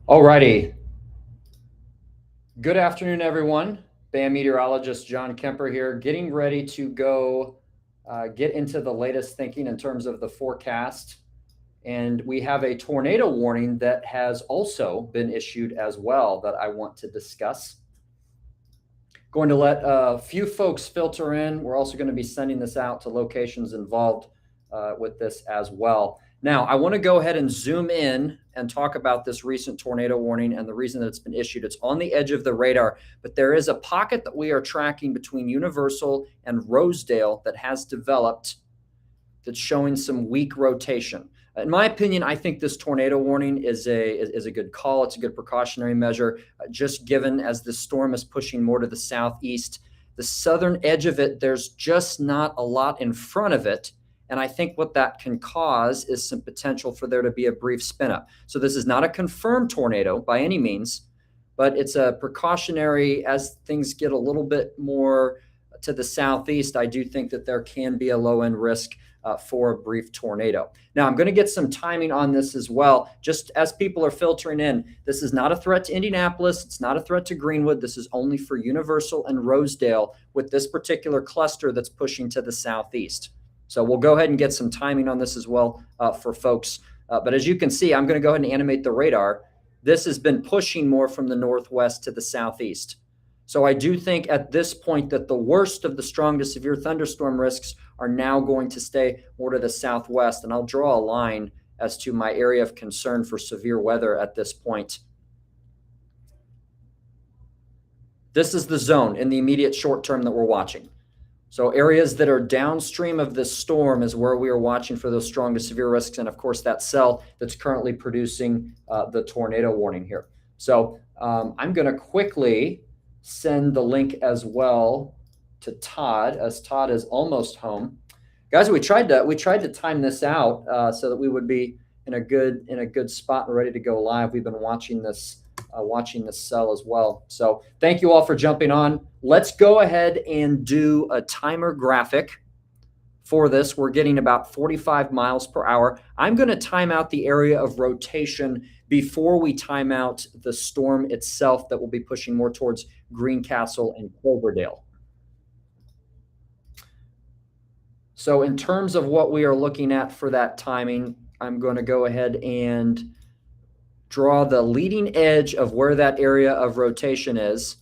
Alrighty. Good afternoon, everyone. BAM meteorologist John Kemper here, getting ready to go get into the latest thinking in terms of the forecast. And we have a tornado warning that has also been issued as well that I want to discuss. Going to let a few folks filter in. We're also going to be sending this out to locations involved with this as well. Now, I want to go ahead and zoom in and talk about this recent tornado warning and the reason that it's been issued. It's on the edge of the radar, but there is a pocket that we are tracking between Universal and Rosedale that has developed that's showing some weak rotation. In my opinion, I think this tornado warning is a good call. It's a good precautionary measure, just given as the storm is pushing more to the southeast. The southern edge of it, there's just not a lot in front of it. And I think what that can cause is some potential for there to be a brief spin up. So this is not a confirmed tornado by any means, but it's a precautionary. As things get a little bit more to the southeast, I do think that there can be a low end risk for a brief tornado. Now, I'm going to get some timing on this as well. Just as people are filtering in, this is not a threat to Indianapolis. It's not a threat to Greenwood. This is only for Universal and Rosedale with this particular cluster that's pushing to the southeast. So we'll go ahead and get some timing on this as well for folks. But as you can see, I'm going to go ahead and animate the radar. This has been pushing more from the northwest to the southeast. So I do think at this point that the worst of the strong to severe thunderstorm risks are now going to stay more to the southwest. And I'll draw a line as to my area of concern for severe weather at this point. This is the zone in the immediate short term that we're watching. So areas that are downstream of this storm is where we are watching for those strong to severe risks. And of course, that cell that's currently producing the tornado warning here. So I'm going to quickly send the link as well to Todd, as Todd is almost home. Guys, we tried to time this out so that we would be in a good spot and ready to go live. We've been watching this cell as well. So thank you all for jumping on. Let's go ahead and do a timer graphic for this. We're getting about 45 miles per hour. I'm going to time out the area of rotation before we time out the storm itself that will be pushing more towards Greencastle and Cloverdale. So in terms of what we are looking at for that timing, I'm going to go ahead and draw the leading edge of where that area of rotation is.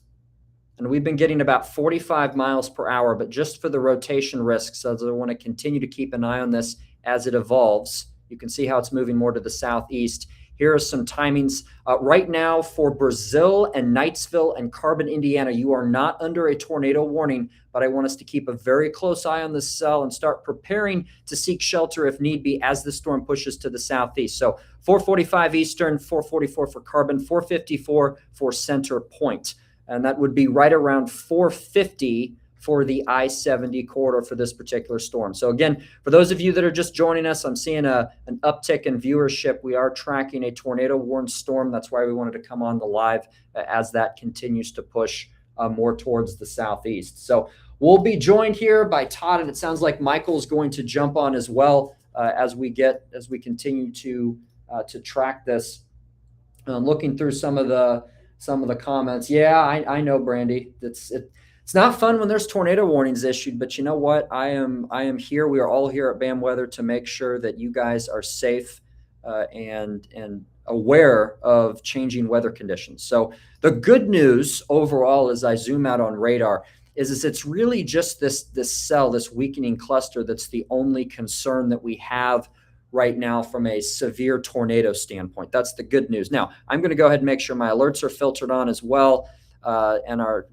And we've been getting about 45 miles per hour, but just for the rotation risks, so I want to continue to keep an eye on this as it evolves. You can see how it's moving more to the southeast. Here are some timings. Right now for Brazil and Knightsville and Carbon, Indiana, you are not under a tornado warning, but I want us to keep a very close eye on this cell and start preparing to seek shelter if need be as the storm pushes to the southeast. So 445 Eastern, 444 for Carbon, 454 for Center Point. And that would be right around 450 for the I-70 corridor for this particular storm. So again, for those of you that are just joining us, I'm seeing an uptick in viewership. We are tracking a tornado warned storm. That's why we wanted to come on the live as that continues to push more towards the southeast. So we'll be joined here by Todd, and it sounds like Michael's going to jump on as well as we continue to track this. Looking through some of the comments. Yeah, I know, Brandy. It's not fun when there's tornado warnings issued, but you know what? I am here. We are all here at BAM Weather to make sure that you guys are safe and aware of changing weather conditions. So the good news overall, as I zoom out on radar, is it's really just this cell, this weakening cluster, that's the only concern that we have right now from a severe tornado standpoint. That's the good news. Now, I'm going to go ahead and make sure my alerts are filtered on as well and are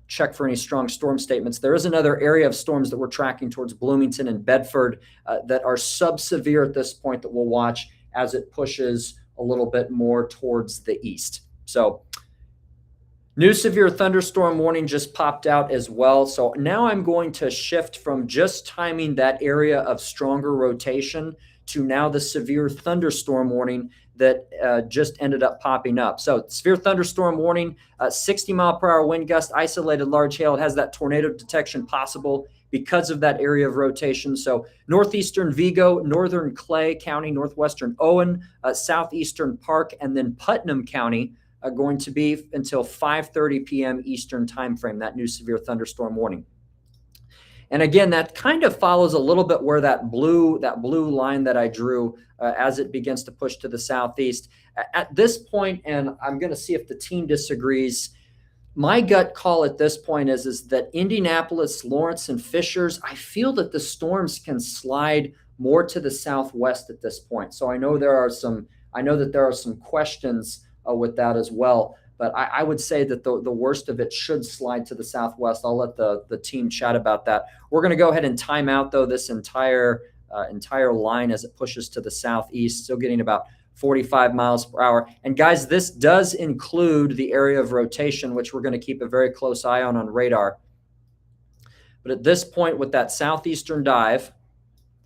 check for any strong storm statements. There is another area of storms that we're tracking towards Bloomington and Bedford that are sub-severe at this point that we'll watch as it pushes a little bit more towards the east. So new severe thunderstorm warning just popped out as well. So now I'm going to shift from just timing that area of stronger rotation to now the severe thunderstorm warning that just ended up popping up. So severe thunderstorm warning, 60 mile per hour wind gust, isolated large hail. It has that tornado detection possible because of that area of rotation. So northeastern Vigo, northern Clay County, northwestern Owen, southeastern Park, and then Putnam County are going to be until 5:30 p.m. Eastern time frame, that new severe thunderstorm warning. And again, that kind of follows a little bit where that blue line that I drew as it begins to push to the southeast. At this point, and I'm going to see if the team disagrees, my gut call at this point is that Indianapolis, Lawrence, and Fishers, I feel that the storms can slide more to the southwest at this point. So I know that there are some questions with that as well. But I would say that the worst of it should slide to the southwest. I'll let the team chat about that. We're going to go ahead and time out, though, this entire line as it pushes to the southeast, still getting about 45 miles per hour. And guys, this does include the area of rotation, which we're going to keep a very close eye on radar. But at this point, with that southeastern dive,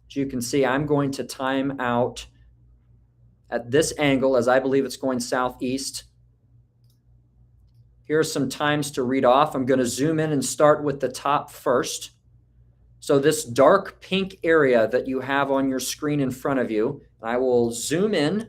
as you can see, I'm going to time out at this angle as I believe it's going southeast. Here are some times to read off. I'm going to zoom in and start with the top first. So this dark pink area that you have on your screen in front of you, I will zoom in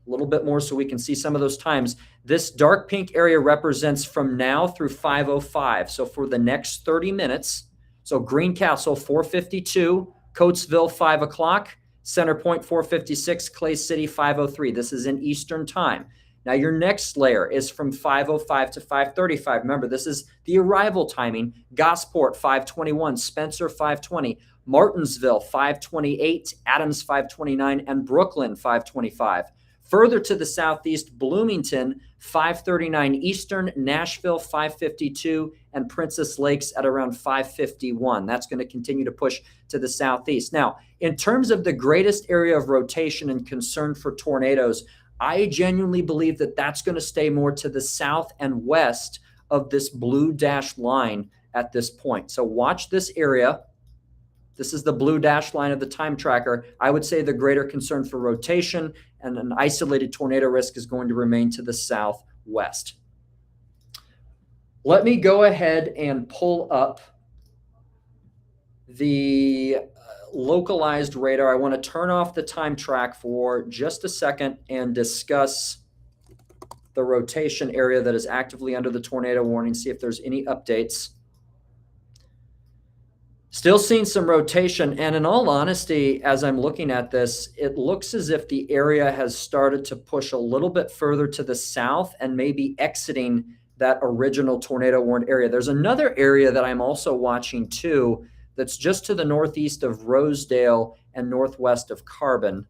a little bit more so we can see some of those times. This dark pink area represents from now through 5:05. So for the next 30 minutes, so Greencastle 4:52, Coatesville 5 o'clock, Center Point 4:56, Clay City 5:03. This is in Eastern time. Now, your next layer is from 5:05 to 5:35. Remember, this is the arrival timing. Gosport, 5:21. Spencer, 5:20. Martinsville, 5:28. Adams, 5:29. And Brooklyn, 5:25. Further to the southeast, Bloomington, 5:39 Eastern. Nashville, 5:52. And Princess Lakes at around 5:51. That's going to continue to push to the southeast. Now, in terms of the greatest area of rotation and concern for tornadoes, I genuinely believe that that's going to stay more to the south and west of this blue dashed line at this point. So watch this area. This is the blue dashed line of the time tracker. I would say the greater concern for rotation and an isolated tornado risk is going to remain to the southwest. Let me go ahead and pull up the localized radar. I want to turn off the time track for just a second and discuss the rotation area that is actively under the tornado warning, see if there's any updates. Still seeing some rotation, and in all honesty, as I'm looking at this, it looks as if the area has started to push a little bit further to the south and maybe exiting that original tornado warned area. There's another area that I'm also watching too, that's just to the northeast of Rosedale and northwest of Carbon.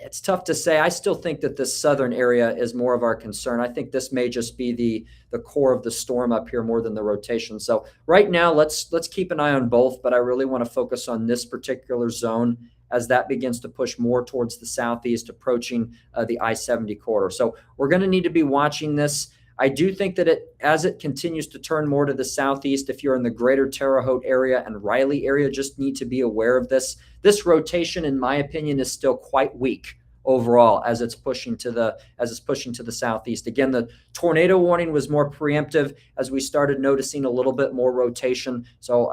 It's tough to say. I still think that this southern area is more of our concern. I think this may just be the core of the storm up here more than the rotation. So right now, let's keep an eye on both, but I really want to focus on this particular zone as that begins to push more towards the southeast, approaching the I-70 corridor. So we're going to need to be watching this. I do think that as it continues to turn more to the southeast, if you're in the greater Terre Haute area and Raleigh area, just need to be aware of this. This rotation, in my opinion, is still quite weak overall as it's pushing to the southeast. Again, the tornado warning was more preemptive as we started noticing a little bit more rotation. So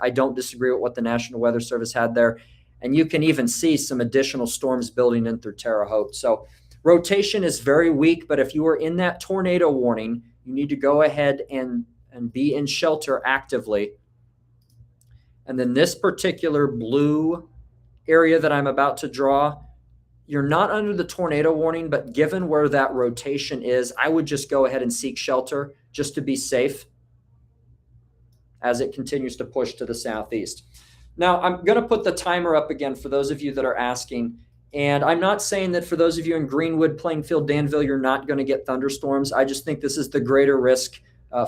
I don't disagree with what the National Weather Service had there. And you can even see some additional storms building in through Terre Haute. So rotation is very weak, but if you are in that tornado warning, you need to go ahead and be in shelter actively. And then this particular blue area that I'm about to draw, you're not under the tornado warning, but given where that rotation is, I would just go ahead and seek shelter just to be safe as it continues to push to the southeast. Now, I'm going to put the timer up again for those of you that are asking. And I'm not saying that for those of you in Greenwood, Plainfield, Danville, you're not going to get thunderstorms. I just think this is the greater risk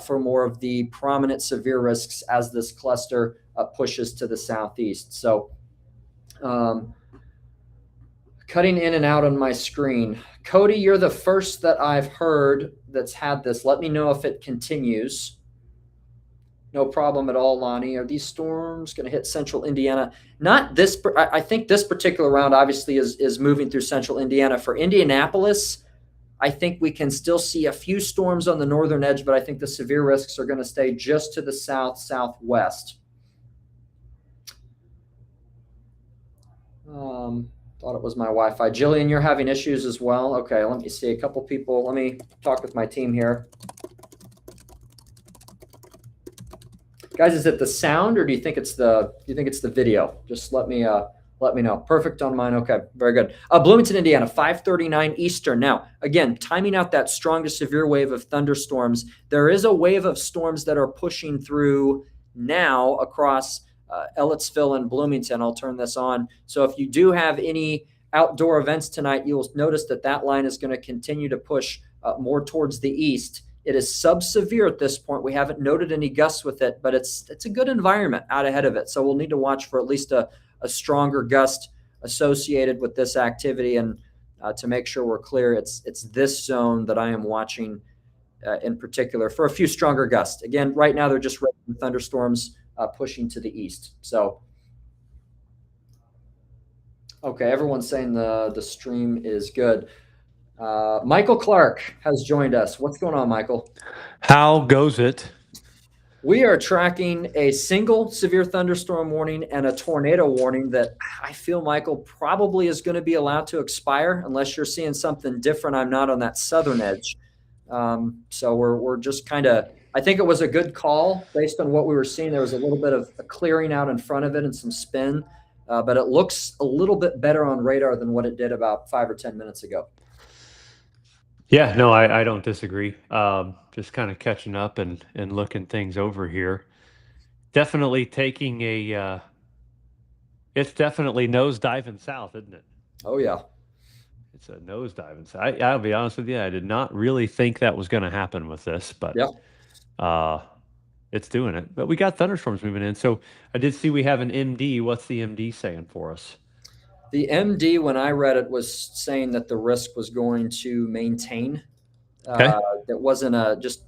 for more of the prominent severe risks as this cluster pushes to the southeast. So cutting in and out on my screen. Cody, you're the first that I've heard that's had this. Let me know if it continues. No problem at all, Lonnie. Are these storms going to hit central Indiana? Not this. I think this particular round obviously is moving through central Indiana. For Indianapolis, I think we can still see a few storms on the northern edge, but I think the severe risks are going to stay just to the south, southwest. Thought it was my Wi-Fi. Jillian, you're having issues as well. Okay, let me see a couple people. Let me talk with my team here. Guys, is it the sound or do you think it's the video? Just let me know. Perfect on mine. Okay, very good. Bloomington, Indiana, 5:39 Eastern. Now, again, timing out that strong to severe wave of thunderstorms. There is a wave of storms that are pushing through now across Ellettsville and Bloomington. I'll turn this on. So if you do have any outdoor events tonight, you'll notice that line is going to continue to push more towards the east. It is sub-severe at this point. We haven't noted any gusts with it, but it's a good environment out ahead of it. So we'll need to watch for at least a stronger gust associated with this activity. And to make sure we're clear, it's this zone that I am watching in particular for a few stronger gusts. Again, right now they're just regular thunderstorms pushing to the east. So, okay, everyone's saying the stream is good. Michael Clark has joined us. What's going on, Michael? How goes it? We are tracking a single severe thunderstorm warning and a tornado warning that I feel, Michael, probably is going to be allowed to expire unless you're seeing something different. I'm not on that southern edge. So we're just kind of, I think it was a good call based on what we were seeing. There was a little bit of a clearing out in front of it and some spin, but it looks a little bit better on radar than what it did about 5 or 10 minutes ago. Yeah, no, I don't disagree. Just kind of catching up and looking things over here. Definitely taking it's definitely nosediving south, isn't it? Oh, yeah. It's a nosediving south. I'll be honest with you, I did not really think that was going to happen with this, but it's doing it. But we got thunderstorms moving in. So I did see we have an MD. What's the MD saying for us? The MD, when I read it, was saying that the risk was going to maintain. Okay. That wasn't just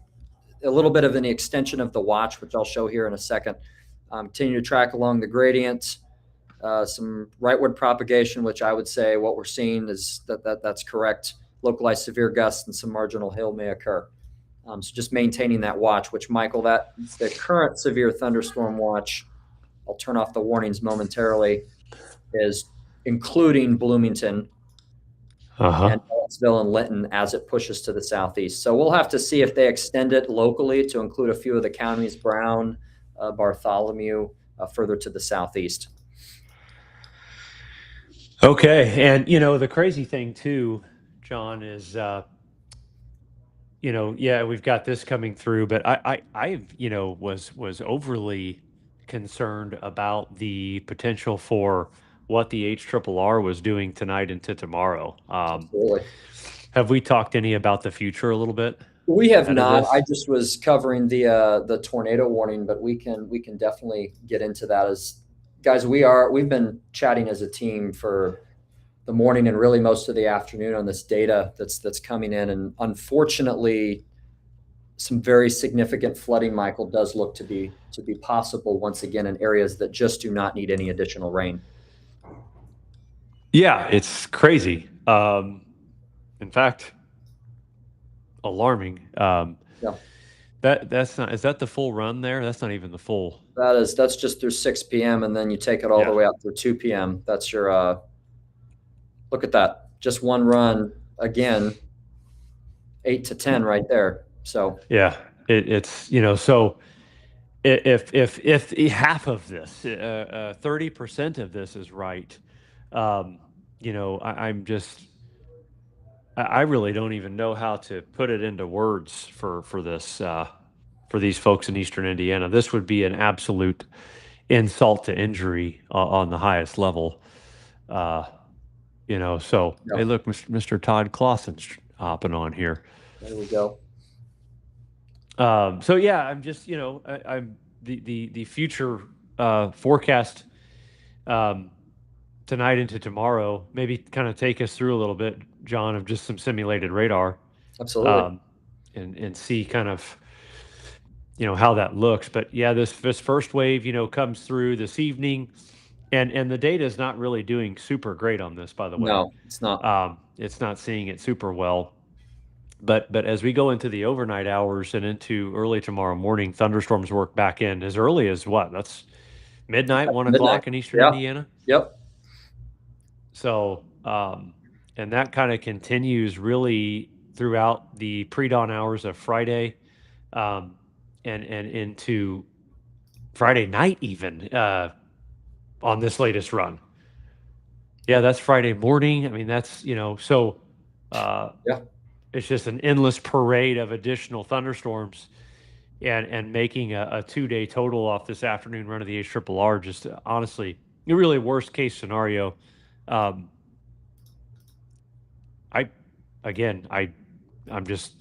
a little bit of an extension of the watch, which I'll show here in a second. Continue to track along the gradient. Some rightward propagation, which I would say what we're seeing is that's correct. Localized severe gusts and some marginal hail may occur. So just maintaining that watch, which, Michael, that's the current severe thunderstorm watch. I'll turn off the warnings momentarily. Is including Bloomington and Ellettsville and Linton as it pushes to the southeast. So we'll have to see if they extend it locally to include a few of the counties, Brown, Bartholomew, further to the southeast. Okay. And, the crazy thing, too, John, is, yeah, we've got this coming through, but I was overly concerned about the potential for what the HRRR was doing tonight into tomorrow. Absolutely. Have we talked any about the future a little bit? We have not. I just was covering the tornado warning, but we can definitely get into that. As guys, we've been chatting as a team for the morning and really most of the afternoon on this data that's coming in, and unfortunately, some very significant flooding, Michael, does look to be possible once again in areas that just do not need any additional rain. Yeah, it's crazy. In fact, alarming. Yeah. That's not. Is that the full run there? That's not even the full. That's just through 6 p.m. and then you take it all the way up through 2 p.m. That's your look at that. Just one run again, 8 to 10 right there. So yeah, it's so if half of this, 30% of this is right, I'm just. I really don't even know how to put it into words for this for these folks in Eastern Indiana. This would be an absolute insult to injury on the highest level. So hey, look, Mr. Todd Clausen's hopping on here. There we go. So yeah, I'm just I'm the future forecast tonight into tomorrow. Maybe kind of take us through a little bit, John, of just some simulated radar. Absolutely. And see kind of how that looks. But yeah, this first wave comes through this evening, and the data is not really doing super great on this, by the way. No, it's not. It's not seeing it super well. But as we go into the overnight hours and into early tomorrow morning, thunderstorms work back in as early as what? That's midnight, 1 o'clock Midnight. in eastern Yeah. Indiana. Yep. So, and that kind of continues really throughout the pre-dawn hours of Friday, um, and into Friday night even on this latest run. Yeah, that's Friday morning. I mean, that's so Yeah. it's just an endless parade of additional thunderstorms, and making a 2 day total off this afternoon run of the HRRR just honestly, really worst case scenario. Um, I again, I'm just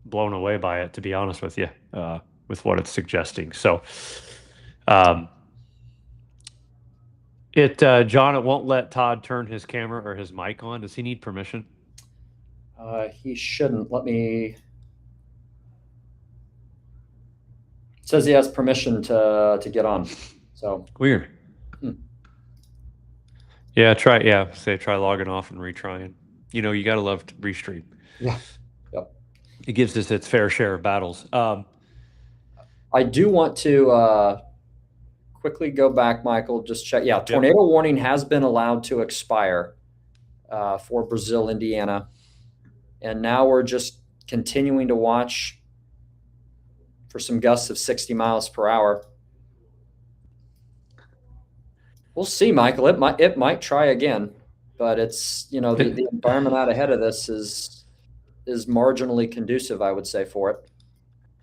blown away by it, to be honest with you, with what it's suggesting. So, um, John, it won't let Todd turn his camera or his mic on. Does he need permission? He shouldn't. Let me. It says he has permission to get on. So Weird. Hmm. Yeah, try logging off and retrying. You got to love Restream. yeah. Yep. It gives us its fair share of battles. I do want to quickly go back, Michael. Just check. Yeah, tornado warning has been allowed to expire for Brazil, Indiana, and now we're just continuing to watch for some gusts of 60 miles per hour. We'll see, Michael. It might try again, but it's the environment out ahead of this is marginally conducive, I would say, for it.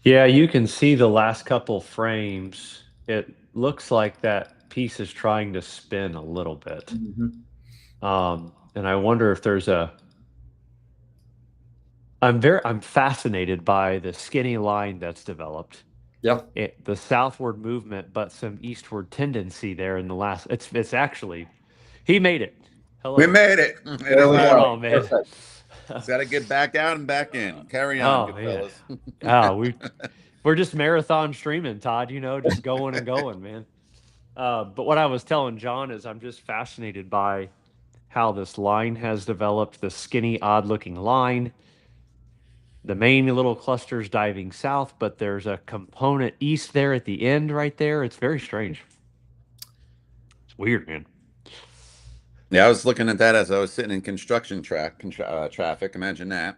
Yeah, you can see the last couple frames. It looks like that piece is trying to spin a little bit. And I wonder if there's I'm fascinated by the skinny line that's developed. Yeah. The southward movement, but some eastward tendency there in the last. It's actually, he made it. Hello. We made it. What's going on, man? It's got to get back out and back in. Carry on, good fellas. We're just marathon streaming, Todd. Just going and going, man. But what I was telling John is I'm just fascinated by how this line has developed. The skinny, odd-looking line. The main little cluster's diving south, but there's a component east there at the end right there. It's very strange. It's weird, man. Yeah, I was looking at that as I was sitting in construction traffic. Imagine that.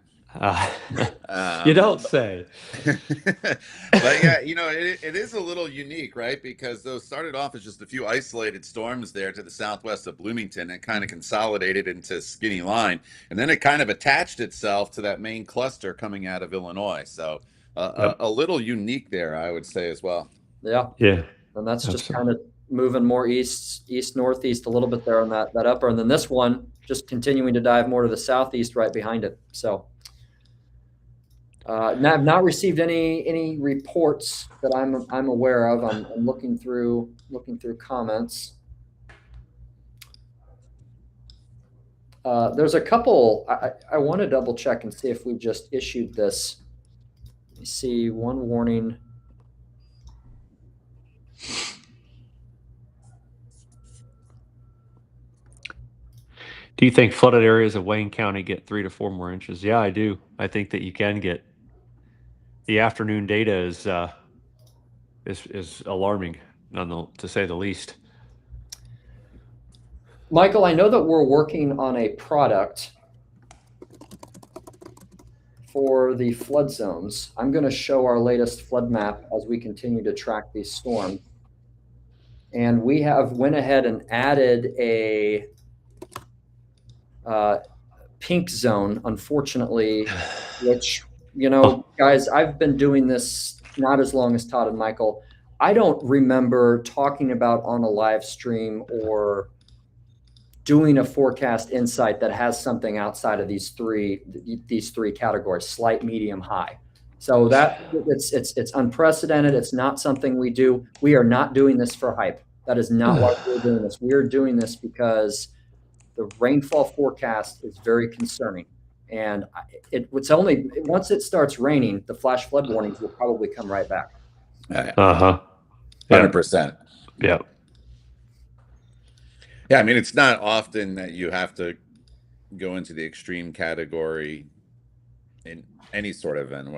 You don't say. But yeah, it is a little unique, right? Because those started off as just a few isolated storms there to the southwest of Bloomington and kind of consolidated into skinny line. And then it kind of attached itself to that main cluster coming out of Illinois. So a little unique there, I would say, as well. Yeah. Yeah. And that's just kind of moving more east, northeast a little bit there on that upper. And then this one just continuing to dive more to the southeast right behind it. So I've not received any reports that I'm aware of. I'm looking through comments. There's a couple. I want to double check and see if we just issued this. Let me see. One warning. Do you think flooded areas of Wayne County get 3 to 4 more inches? Yeah, I do. I think that you can get. The afternoon data is alarming, to say the least. Michael, I know that we're working on a product for the flood zones. I'm going to show our latest flood map as we continue to track these storms. And we have went ahead and added a pink zone, unfortunately, which, guys, I've been doing this not as long as Todd and Michael. I don't remember talking about on a live stream or doing a forecast insight that has something outside of these three categories: slight, medium, high. So that it's unprecedented. It's not something we do. We are not doing this for hype. That is not why we're doing this. We're doing this because the rainfall forecast is very concerning. And it's only once it starts raining, the flash flood warnings will probably come right back. 100%. Yeah. Yeah, I mean, it's not often that you have to go into the extreme category in any sort of event,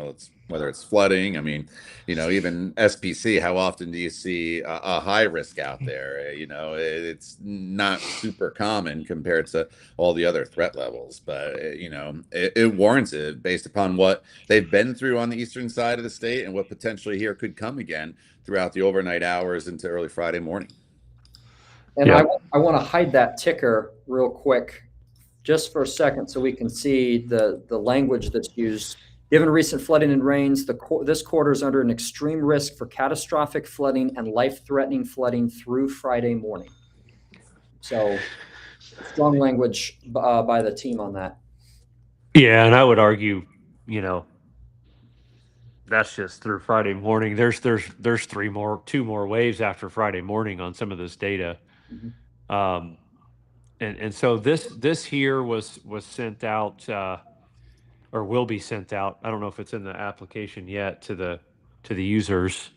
whether it's flooding. I mean, even SPC, how often do you see a high risk out there? It's not super common compared to all the other threat levels, but it warrants it based upon what they've been through on the eastern side of the state and what potentially here could come again throughout the overnight hours into early Friday morning. And I want to hide that ticker real quick just for a second so we can see the language that's used. Given recent flooding and rains, this quarter is under an extreme risk for catastrophic flooding and life-threatening flooding through Friday morning. So strong language by the team on that. Yeah, and I would argue, that's just through Friday morning. There's two more waves after Friday morning on some of this data. Mm-hmm. And so this here was sent out or will be sent out. I don't know if it's in the application yet to the users.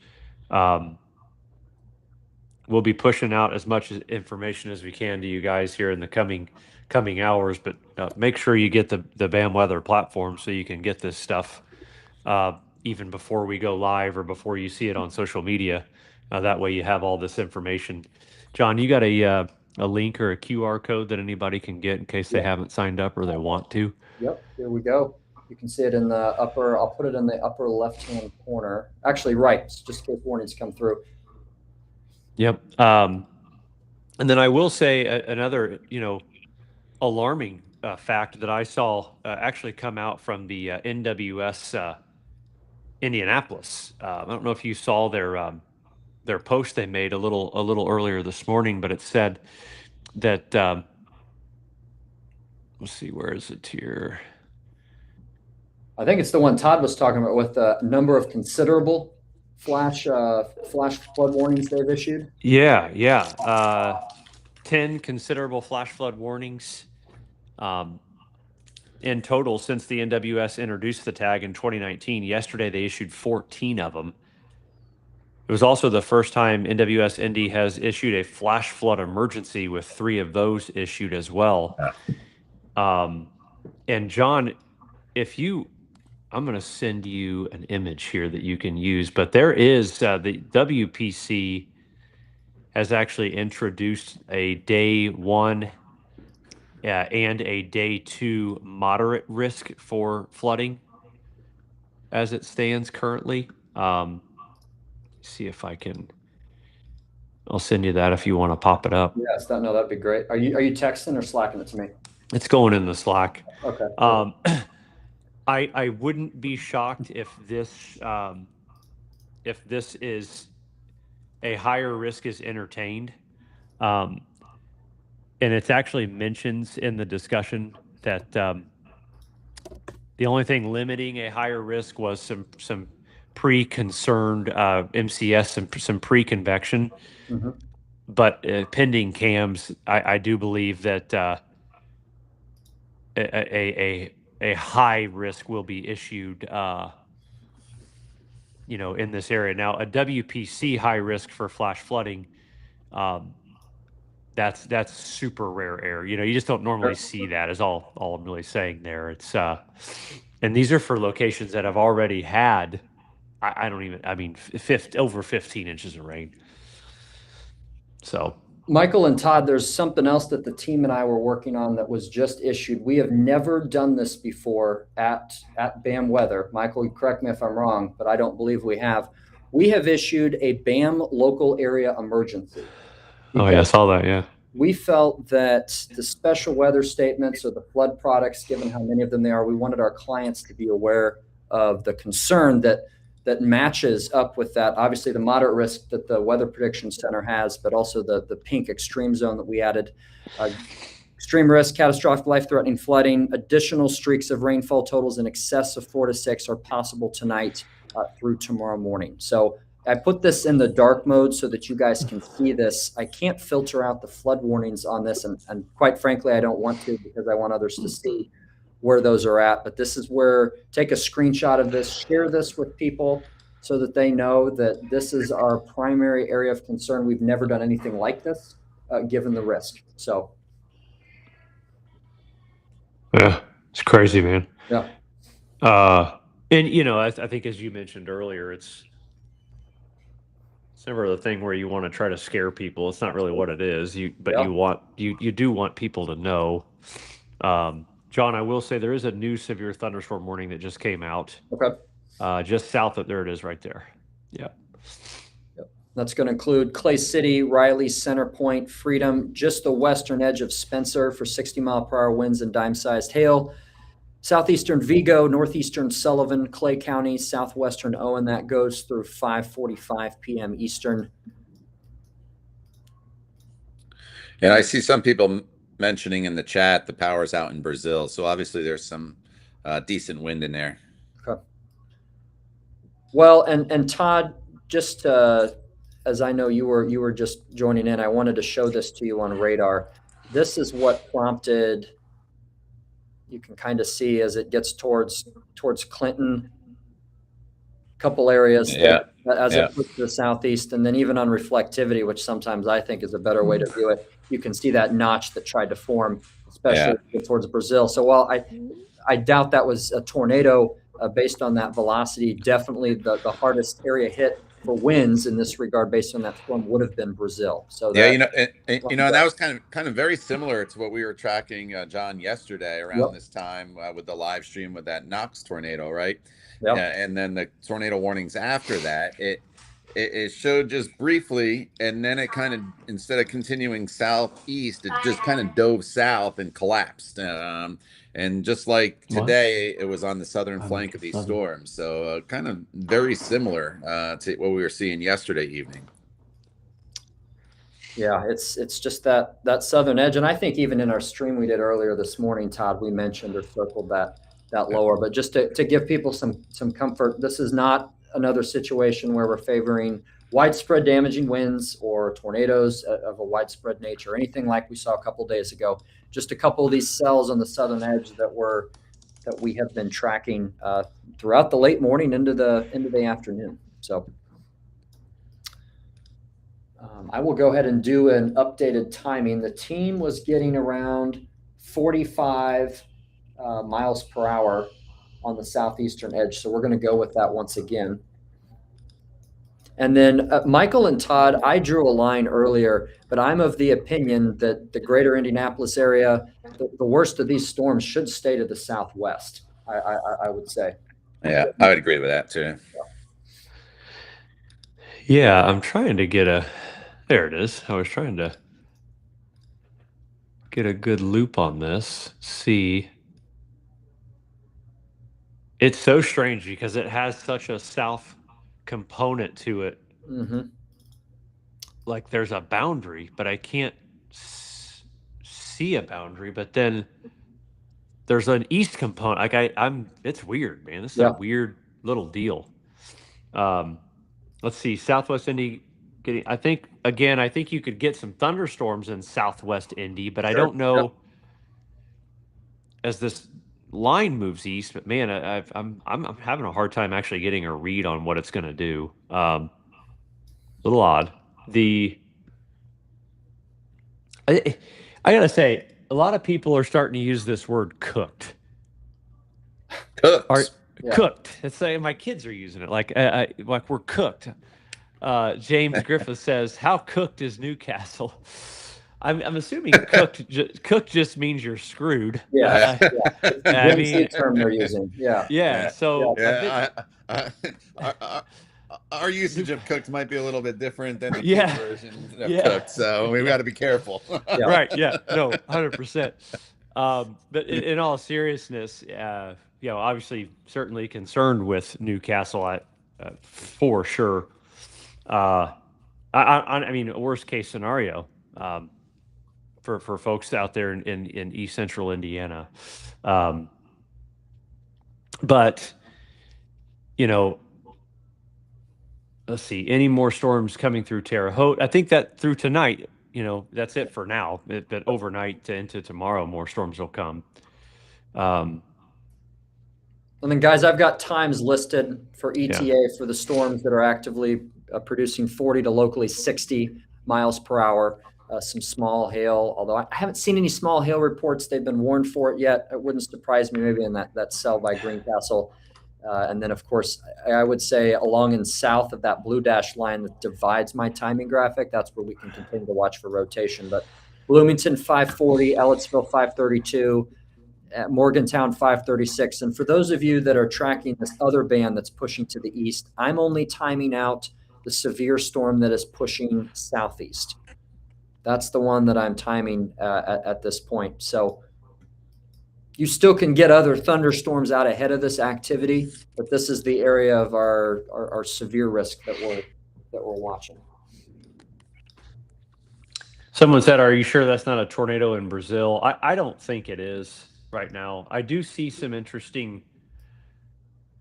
We'll be pushing out as much information as we can to you guys here in the coming hours, but make sure you get the BAM Weather platform so you can get this stuff even before we go live or before you see it on social media. That way you have all this information. John, you got a link or a QR code that anybody can get in case they haven't signed up or they want to? Yep, here we go. You can see it in the upper, I'll put it in the upper left-hand corner. Actually, right, just in case warnings come through. Yep. And then I will say another, alarming fact that I saw actually come out from the NWS Indianapolis. I don't know if you saw their post they made a little earlier this morning, but it said that let's see, where is it here? I think it's the one Todd was talking about with the number of considerable flash flood warnings they've issued. Yeah. 10 considerable flash flood warnings in total since the NWS introduced the tag in 2019. Yesterday, they issued 14 of them. It was also the first time NWS Indy has issued a flash flood emergency, with 3 of those issued as well. And John, I'm going to send you an image here that you can use, but there is the WPC has actually introduced a day 1 and a day 2 moderate risk for flooding as it stands currently. See if I'll send you that if you want to pop it up. Yes, that'd be great. Are you texting or slacking it to me? It's going in the Slack. Okay. I wouldn't be shocked if this is a higher risk is entertained. And it's actually mentions in the discussion that the only thing limiting a higher risk was some pre-concerned MCS, some pre-convection. Mm-hmm. But pending CAMs, I do believe that a high risk will be issued, in this area. Now, a WPC high risk for flash flooding, that's super rare air. You just don't normally see that. Is all I'm really saying there. It's and these are for locations that have already had, over 15 inches of rain. So, Michael and Todd, there's something else that the team and I were working on that was just issued. We have never done this before at BAM Weather. Michael, correct me if I'm wrong, but I don't believe we have. We have issued a BAM local area emergency. Oh yeah, I saw that. Yeah. We felt that the special weather statements or the flood products, given how many of them there are, we wanted our clients to be aware of the concern that matches up with that. Obviously, the moderate risk that the Weather Prediction Center has, but also the pink extreme zone that we added. Extreme risk, catastrophic life-threatening flooding, additional streaks of rainfall totals in excess of 4 to 6 are possible tonight through tomorrow morning. So I put this in the dark mode so that you guys can see this. I can't filter out the flood warnings on this, and quite frankly, I don't want to, because I want others to see where those are at. But this is where, take a screenshot of this, share this with people so that they know that this is our primary area of concern. We've never done anything like this, given the risk. So. Yeah, it's crazy, man. Yeah. And you know, I think as you mentioned earlier, it's never the thing where you want to try to scare people. It's not really what it is. But Yeah. you do want people to know. John, I will say there is a new severe thunderstorm warning that just came out. Okay. Just south of there. It is right there. Yeah. That's going to include Clay City, Riley, Center Point, Freedom, just the western edge of Spencer for 60-mile-per-hour winds and dime-sized hail. Southeastern Vigo, northeastern Sullivan, Clay County, southwestern Owen. That goes through 5:45 p.m. Eastern. And I see some people mentioning in the chat the power's out in Brazil. So obviously there's some decent wind in there. Okay. Well, and Todd, just as I know you were just joining in, I wanted to show this to you on radar. This is what prompted. You can kind of see as it gets towards Clinton, a couple areas Yeah. as it puts to the southeast, and then even on reflectivity, which sometimes I think is a better way to view it, you can see that notch that tried to form, especially towards Brazil. So while I doubt that was a tornado based on that velocity, definitely the hardest area hit for winds in this regard, based on that storm, would have been Brazil. So Yeah, and that was kind of very similar to what we were tracking, John, yesterday around this time with the live stream with that Knox tornado, right? Yep. And then the tornado warnings after that, it showed just briefly, and then it kind of, instead of continuing southeast, it just kind of dove south and collapsed. And just like today, it was on the southern flank of these storms. So kind of very similar to what we were seeing yesterday evening. Yeah, it's just that southern edge, and I think even in our stream we did earlier this morning, Todd, we mentioned or circled that lower. But just to give people some comfort, this is not another situation where we're favoring widespread damaging winds or tornadoes of a widespread nature, or anything like we saw a couple days ago. Just a couple of these cells on the southern edge that we have been tracking throughout the late morning into the afternoon. So. I will go ahead and do an updated timing. The team was getting around 45 miles per hour on the southeastern edge. So we're going to go with that once again. And then Michael and Todd, I drew a line earlier, but I'm of the opinion that the greater Indianapolis area, the worst of these storms should stay to the southwest, I would say. Yeah, I would agree with that too. Yeah, I'm trying to get there it is. I was trying to get a good loop on this. See. It's so strange because it has such a south component to it. Mm-hmm. Like there's a boundary, but I can't see a boundary. But then there's an east component. Like it's weird, man. This is a weird little deal. Let's see, Southwest Indy getting. I think you could get some thunderstorms in Southwest Indy, but I don't know as this line moves east. But man, I'm having a hard time actually getting a read on what it's going to do. A little odd. I gotta say, a lot of people are starting to use this word "cooked." Cooked. It's like my kids are using it like we're cooked. James Griffith says, "How cooked is Newcastle?" I'm assuming cooked just means you're screwed. Yeah, I mean, the term they're using. Yeah. So our usage of cooked might be a little bit different than the kid version of cooked, so we've got to be careful. Right? Yeah. No, 100%. But in all seriousness, obviously, certainly concerned with Newcastle, for sure. I mean, worst case scenario for folks out there in East Central Indiana. But let's see, any more storms coming through Terre Haute? I think that through tonight, that's it for now. But overnight into tomorrow, more storms will come. And then, guys, I've got times listed for ETA for the storms that are actively producing 40 to locally 60 miles per hour. some small hail, although I haven't seen any small hail reports. They've been warned for it yet. It wouldn't surprise me maybe in that cell by Greencastle. And then, of course, I would say along and south of that blue dash line that divides my timing graphic, that's where we can continue to watch for rotation. But Bloomington 540, Ellettsville 532, Morgantown 536. And for those of you that are tracking this other band that's pushing to the east, I'm only timing out the severe storm that is pushing southeast. That's the one that I'm timing at this point. So you still can get other thunderstorms out ahead of this activity, but this is the area of our severe risk that we're watching. Someone said, "Are you sure that's not a tornado in Brazil?" I don't think it is right now. I do see some interesting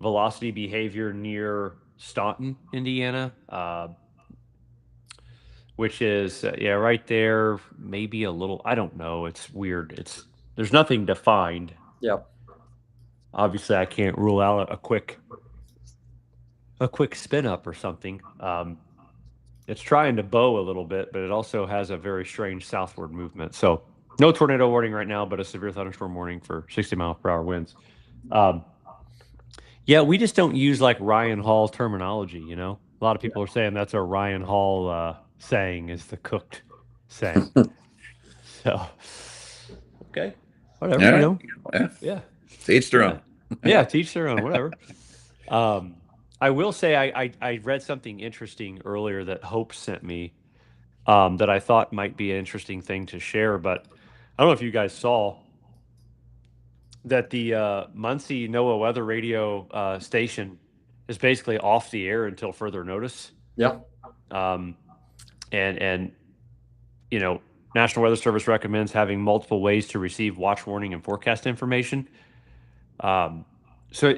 velocity behavior near Staunton, Indiana, which is right there. Maybe a little. I don't know. It's weird. There's nothing defined. Yeah. Obviously, I can't rule out a quick spin up or something. It's trying to bow a little bit, but it also has a very strange southward movement. So no tornado warning right now, but a severe thunderstorm warning for 60-mile-per-hour winds. Yeah, we just don't use like Ryan Hall terminology. A lot of people are saying that's a Ryan Hall saying is the cooked saying. So, okay, whatever. Yeah. To each their own. Yeah, to each their own. Whatever. I will say I read something interesting earlier that Hope sent me that I thought might be an interesting thing to share, but I don't know if you guys saw that the Muncie NOAA Weather Radio station is basically off the air until further notice. Yeah. And National Weather Service recommends having multiple ways to receive watch, warning, and forecast information. So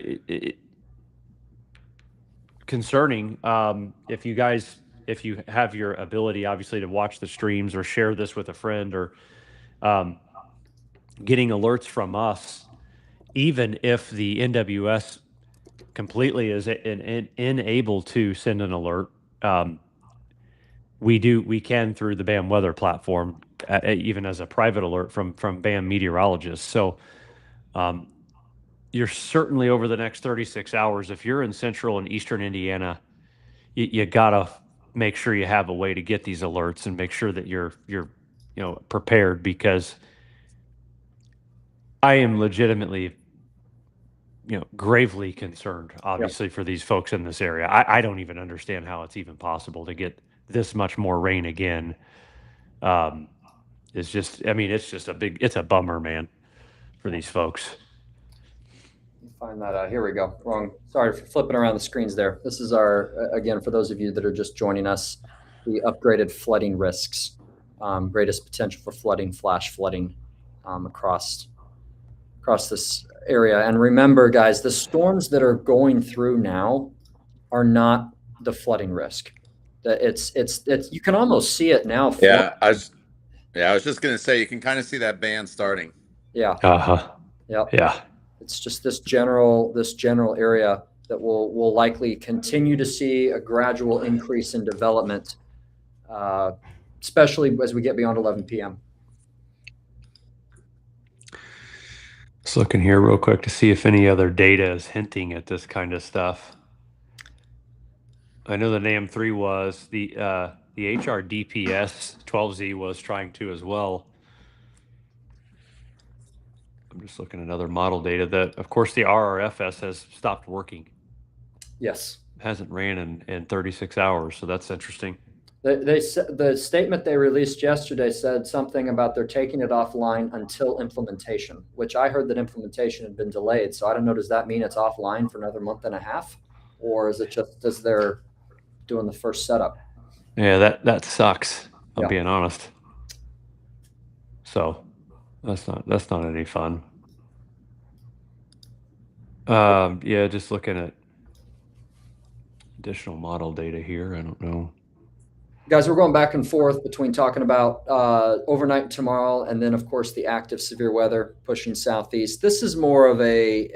concerning, if you have your ability, obviously, to watch the streams or share this with a friend or getting alerts from us, even if the NWS completely is unable to send an alert, we can through the BAM weather platform, even as a private alert from BAM meteorologists. So you're certainly over the next 36 hours, if you're in central and eastern Indiana, you gotta make sure you have a way to get these alerts and make sure that you're prepared, because I am legitimately gravely concerned, obviously, for these folks in this area. I don't even understand how it's even possible to get this much more rain again. It's just a bummer, man, for these folks. Find that out. Here we go. Wrong. Sorry for flipping around the screens there. This is again, for those of you that are just joining us, the upgraded flooding risks, greatest potential for flooding, flash flooding across this area. And remember, guys, the storms that are going through now are not the flooding risk. It's you can almost see it now. Yeah, I was just gonna say, you can kind of see that band starting. Yeah. Yep. Yeah. It's just this general area that will likely continue to see a gradual increase in development, especially as we get beyond 11 p.m. Just looking here real quick to see if any other data is hinting at this kind of stuff. I know the NAM3 was the HRDPS 12Z was trying to as well. I'm just looking at other model data that, of course, the RRFS has stopped working. Yes. Hasn't ran in 36 hours, so that's interesting. The statement they released yesterday said something about they're taking it offline until implementation, which I heard that implementation had been delayed. So I don't know, does that mean it's offline for another month and a half? Or is it just as they're doing the first setup? Yeah, that sucks. I'm being honest. So that's not any fun. Yeah, just looking at additional model data here. I don't know. Guys, we're going back and forth between talking about overnight tomorrow and then, of course, the active severe weather pushing southeast. This is more of a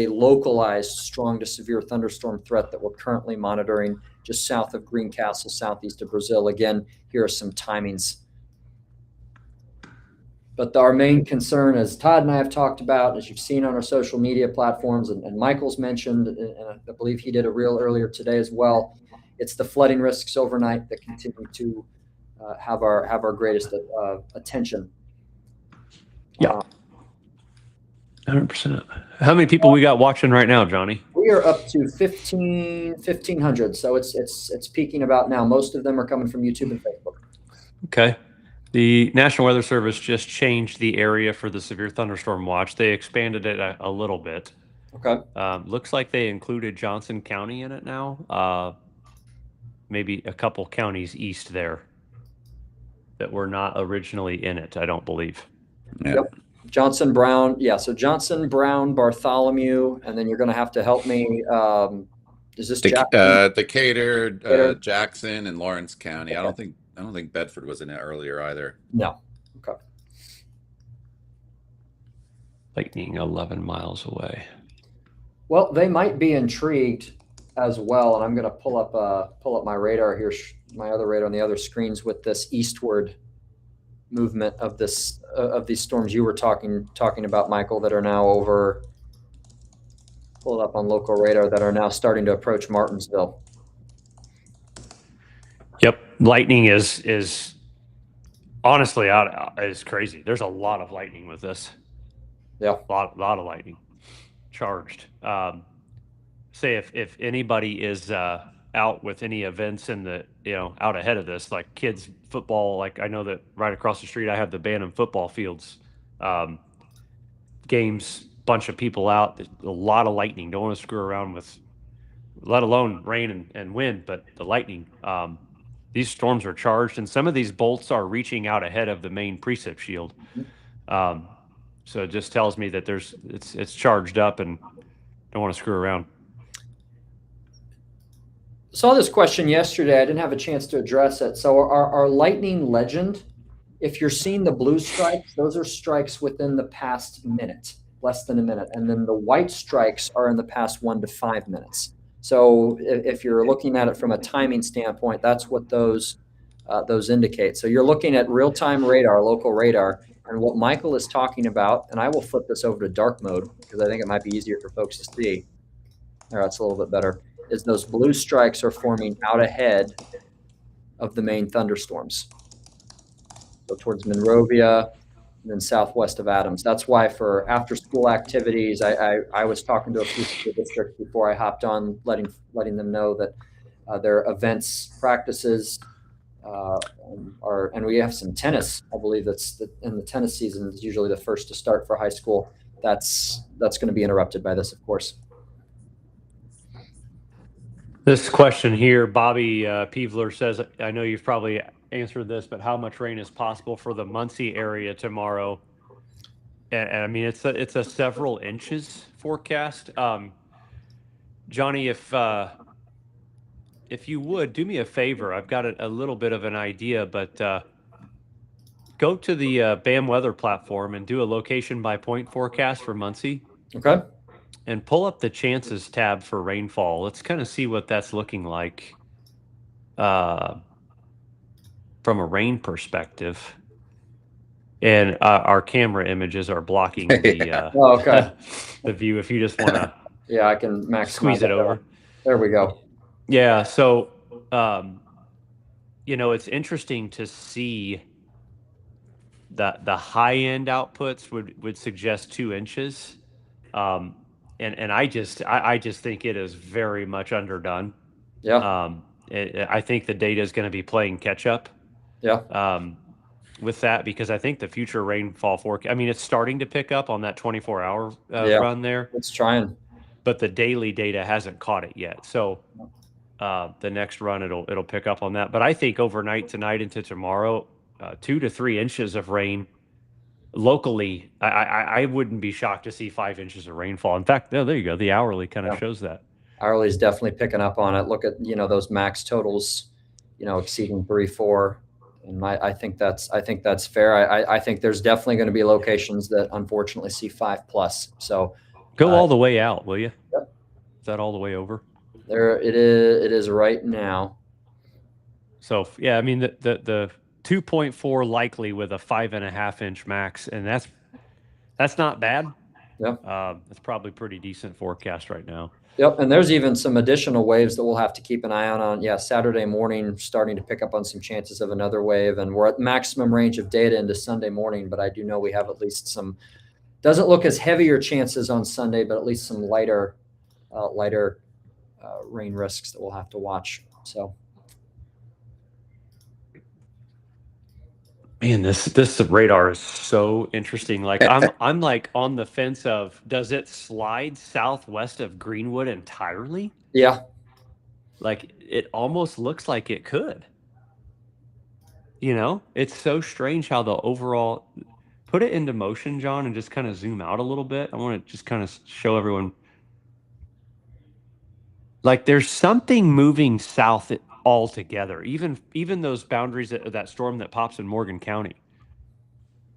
localized strong to severe thunderstorm threat that we're currently monitoring just south of Greencastle, southeast of Brazil. Again, here are some timings. But our main concern, as Todd and I have talked about, as you've seen on our social media platforms, and Michael's mentioned, and I believe he did a reel earlier today as well, it's the flooding risks overnight that continue to have our greatest attention. Yeah. 100%. How many people we got watching right now, Johnny? We are up to 1,500. So it's peaking about now. Most of them are coming from YouTube and Facebook. Okay. The National Weather Service just changed the area for the severe thunderstorm watch. They expanded it a little bit. Okay. Looks like they included Johnson County in it now. Maybe a couple counties east there that were not originally in it, I don't believe. Yeah. Yep. Johnson, Brown. Yeah. So Johnson, Brown, Bartholomew, and then you're going to have to help me. Is this Jackson? Decatur, Jackson, and Lawrence County. Okay. I don't think Bedford was in it earlier either. No. Okay. Lightning 11 miles away. Well, they might be intrigued as well, and I'm going to pull up my radar here, my other radar on the other screens with this eastward movement of this of these storms you were talking about, Michael, that are now over. Pull it up on local radar that are now starting to approach Martinsville. Yep, lightning is honestly is crazy. There's a lot of lightning with this. Yeah, a lot of lightning charged. Say if anybody is out with any events in the out ahead of this, like kids football, like I know that right across the street I have the Bantam football fields games, bunch of people out. There's a lot of lightning. Don't want to screw around with, let alone rain and wind, but the lightning. These storms are charged, and some of these bolts are reaching out ahead of the main precip shield. So it just tells me that it's charged up and don't want to screw around. Saw this question yesterday. I didn't have a chance to address it. So our lightning legend, if you're seeing the blue strikes, those are strikes within the past minute, less than a minute. And then the white strikes are in the past 1 to 5 minutes. So if you're looking at it from a timing standpoint, that's what those indicate. So you're looking at real-time radar, local radar, and what Michael is talking about, and I will flip this over to dark mode because I think it might be easier for folks to see. There, that's a little bit better. Is those blue strikes are forming out ahead of the main thunderstorms. So towards Monrovia and then southwest of Adams. That's why for after school activities, I was talking to a few school districts before I hopped on, letting them know that their events, practices, and we have some tennis. I believe that's in the tennis season is usually the first to start for high school. That's going to be interrupted by this, of course. This question here, Bobby Peevler says, I know you've probably answered this, but how much rain is possible for the Muncie area tomorrow? And I mean, it's a several inches forecast. Johnny, if you would do me a favor, I've got a little bit of an idea, but go to the BAM weather platform and do a location by point forecast for Muncie. Okay. And pull up the chances tab for rainfall. Let's kind of see what that's looking like from a rain perspective. And our camera images are blocking the the view. If you just want to, yeah, I can squeeze it over. There we go. Yeah. So, it's interesting to see that the high end outputs would suggest 2 inches. And I just think it is very much underdone. Yeah. I think the data is going to be playing catch up. Yeah. With that, because I think the future rainfall forecast, I mean, it's starting to pick up on that 24-hour run there. It's trying. But the daily data hasn't caught it yet. So the next run, it'll pick up on that. But I think overnight, tonight into tomorrow, 2 to 3 inches of rain. Locally, I wouldn't be shocked to see 5 inches of rainfall. In fact, there you go. The hourly kind of shows that. Hourly is definitely picking up on it. Look at those max totals, exceeding 3, 4, and I think that's fair. I think there's definitely going to be locations that unfortunately see 5+. So go all the way out, will you? Yep. Is that all the way over? There it is. It is right now. So yeah, I mean the 2.4 likely with a 5.5 inch max, and that's not bad. Yeah. It's probably pretty decent forecast right now. Yep, and there's even some additional waves that we'll have to keep an eye on. Yeah, Saturday morning, starting to pick up on some chances of another wave, and we're at maximum range of data into Sunday morning. But I do know we have at least some. Doesn't look as heavier chances on Sunday, but at least some lighter rain risks that we'll have to watch. So. Man, this radar is so interesting. Like I'm like on the fence of, does it slide southwest of Greenwood entirely? Yeah. Like it almost looks like it could. You know, it's so strange how the overall, put it into motion, John, and just kind of zoom out a little bit. I want to just kind of show everyone. Like there's something moving south altogether. Even those boundaries of that storm that pops in Morgan County.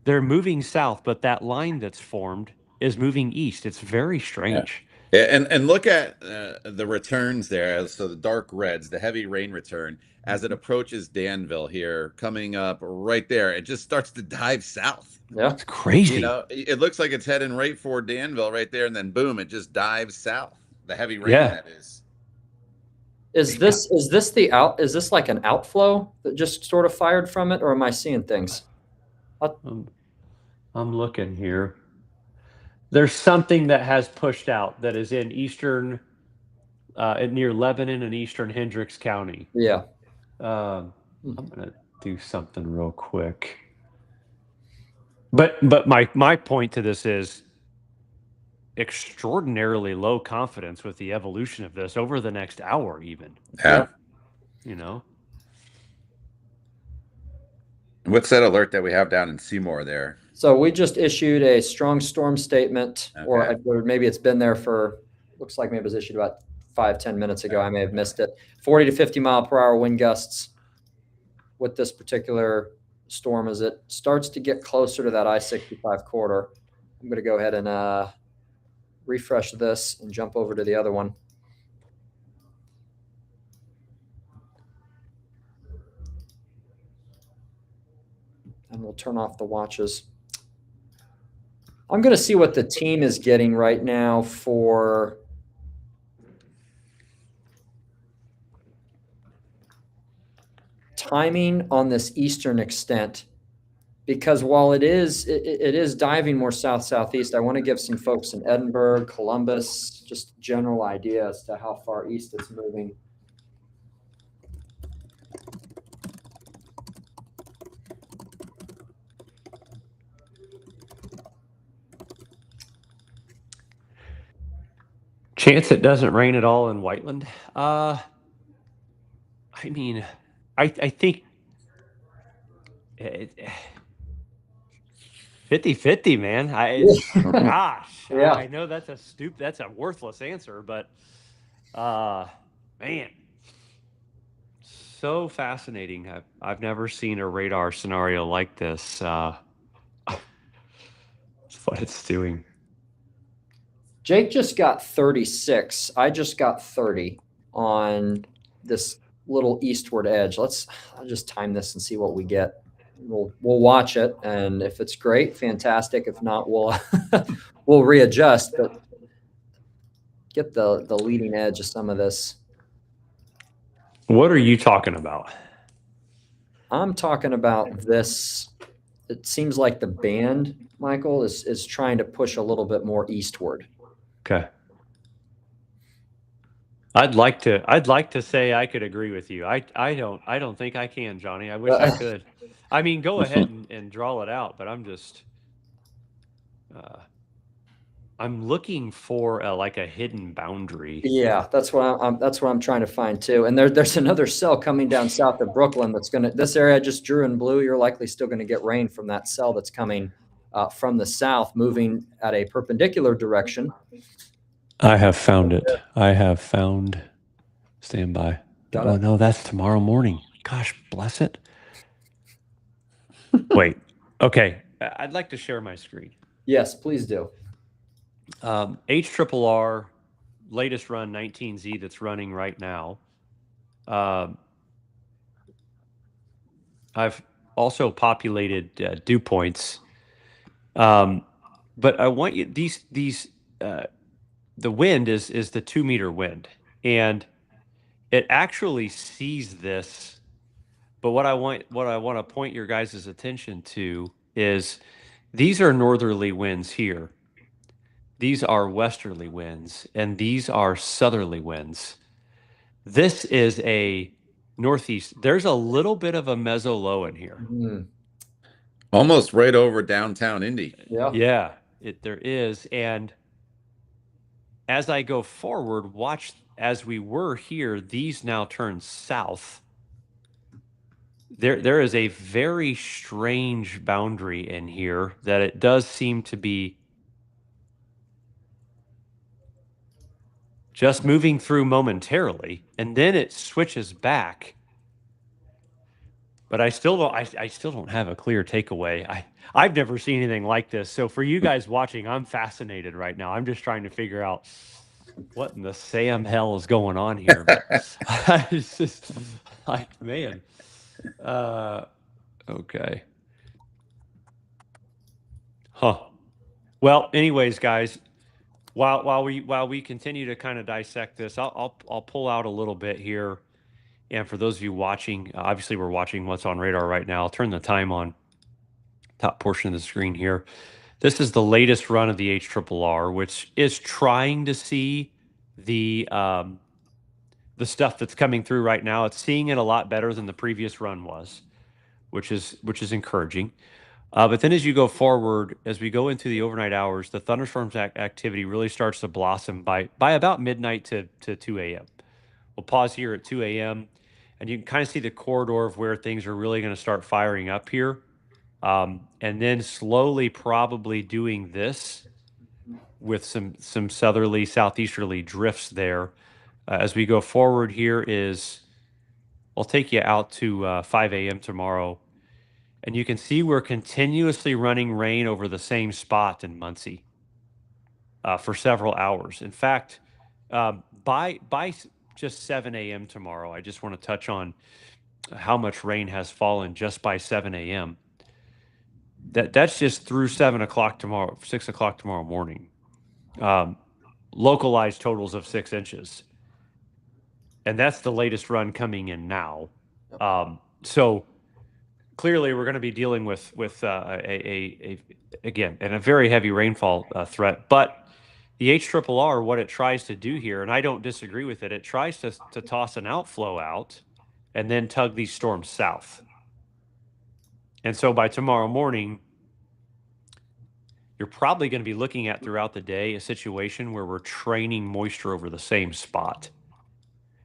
They're moving south, but that line that's formed is moving east. It's very strange. Yeah, and look at the returns there. So the dark reds, the heavy rain return, as it approaches Danville here, coming up right there, it just starts to dive south. Yeah. It's crazy. You know, it looks like it's heading right for Danville right there, and then boom, it just dives south. The heavy rain that is. Is this like an outflow that just sort of fired from it, or am I seeing things? I'm looking here. There's something that has pushed out that is in eastern, near Lebanon and eastern Hendricks County. Yeah. I'm gonna do something real quick. But my point to this is extraordinarily low confidence with the evolution of this over the next hour, even. Yeah. You know. What's that alert that we have down in Seymour there? So we just issued a strong storm statement, or maybe it's been there for, looks like maybe it was issued about 5-10 minutes ago. I may have missed it. 40 to 50 mile per hour wind gusts with this particular storm as it starts to get closer to that I-65 corridor. I'm going to go ahead and refresh this and jump over to the other one. And we'll turn off the watches. I'm going to see what the team is getting right now for timing on this eastern extent, because while it is diving more south-southeast, I want to give some folks in Edinburgh, Columbus, just general idea as to how far east it's moving. Chance it doesn't rain at all in Whiteland. I mean, I think 50-50, man. Gosh, yeah. I know that's a worthless answer, but man, so fascinating. I've never seen a radar scenario like this. It's what it's doing. Jake just got 36. I just got 30 on this little eastward edge. I'll just time this and see what we get. We'll watch it, and if it's great, fantastic. If not, we'll we'll readjust. But get the leading edge of some of this. What are you talking about? I'm talking about this. It seems like the band, Michael, is trying to push a little bit more eastward. Okay. I'd like to say I could agree with you. I don't think I can, Johnny. I wish I could. I mean, go ahead and draw it out, but I'm just I'm looking for like a hidden boundary. Yeah, that's what I'm trying to find too. And there's another cell coming down south of Brooklyn that's this area I just drew in blue. You're likely still going to get rain from that cell that's coming from the south, moving at a perpendicular direction. I have found it. Stand by. Oh no, that's tomorrow morning. Gosh, bless it. Wait. Okay. I'd like to share my screen. Yes, please do. HRRR latest run 19Z that's running right now. I've also populated dew points. But I want you the wind is the 2 meter wind, and it actually sees this. But what I want to point your guys' attention to is these are northerly winds here. These are westerly winds, and these are southerly winds. This is a northeast. There's a little bit of a meso low in here. Mm, Almost right over downtown Indy. yeah. Yeah, there is. And as I go forward, watch as we were here, these now turn south. There is a very strange boundary in here that it does seem to be just moving through momentarily, and then it switches back. But I still don't have a clear takeaway. I've never seen anything like this. So for you guys watching, I'm fascinated right now. I'm just trying to figure out what in the Sam hell is going on here. But it's just like, man. Okay. Huh. Well, anyways, guys, while we continue to kind of dissect this, I'll pull out a little bit here. And for those of you watching, obviously we're watching what's on radar right now. I'll turn the time on top portion of the screen here. This is the latest run of the HRRR, which is trying to see the stuff that's coming through right now. It's seeing it a lot better than the previous run was, which is encouraging. But then as you go forward, as we go into the overnight hours, the thunderstorms activity really starts to blossom by about midnight to 2 a.m. We'll pause here at 2 a.m. and you can kind of see the corridor of where things are really going to start firing up here. And then slowly probably doing this with some southerly, southeasterly drifts there. As we go forward here is, I'll take you out to 5 a.m. tomorrow. And you can see we're continuously running rain over the same spot in Muncie for several hours. In fact, by just 7 a.m. tomorrow, I just want to touch on how much rain has fallen just by 7 a.m. That's just through 7 o'clock tomorrow, 6 o'clock tomorrow morning. Localized totals of 6 inches. And that's the latest run coming in now. So clearly we're going to be dealing with again, and a very heavy rainfall threat. But the HRRR, what it tries to do here, and I don't disagree with it, it tries to toss an outflow out and then tug these storms south. And so by tomorrow morning, you're probably going to be looking at throughout the day a situation where we're training moisture over the same spot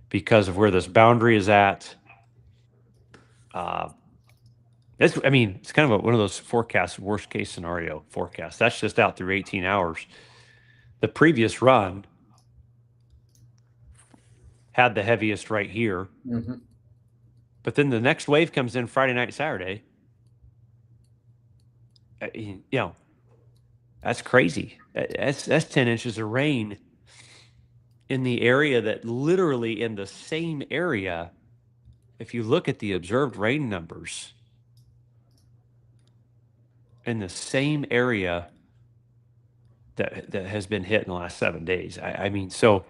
because of where this boundary is at. It's kind of one of those forecasts, worst case scenario forecasts. That's just out through 18 hours. The previous run had the heaviest right here. Mm-hmm. But then the next wave comes in Friday night, Saturday. That's crazy. That's 10 inches of rain in the area that literally in the same area, if you look at the observed rain numbers, in the same area that has been hit in the last 7 days. So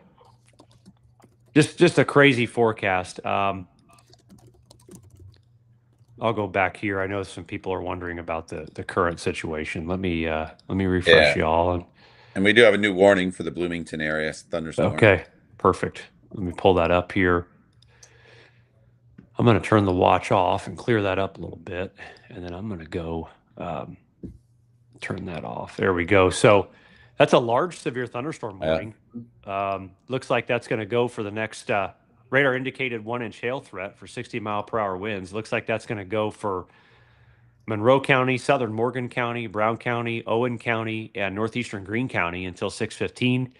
just a crazy forecast. I'll go back here. I know some people are wondering about the current situation. Let me refresh y'all. And we do have a new warning for the Bloomington area thunderstorm. Okay, perfect. Let me pull that up here. I'm going to turn the watch off and clear that up a little bit, and then I'm going to go turn that off. There we go. So that's a large severe thunderstorm warning. Looks like that's going to go for the next radar indicated 1-inch hail threat for 60-mile-per-hour winds. Looks like that's going to go for Monroe County, Southern Morgan County, Brown County, Owen County, and Northeastern Greene County until 6:15.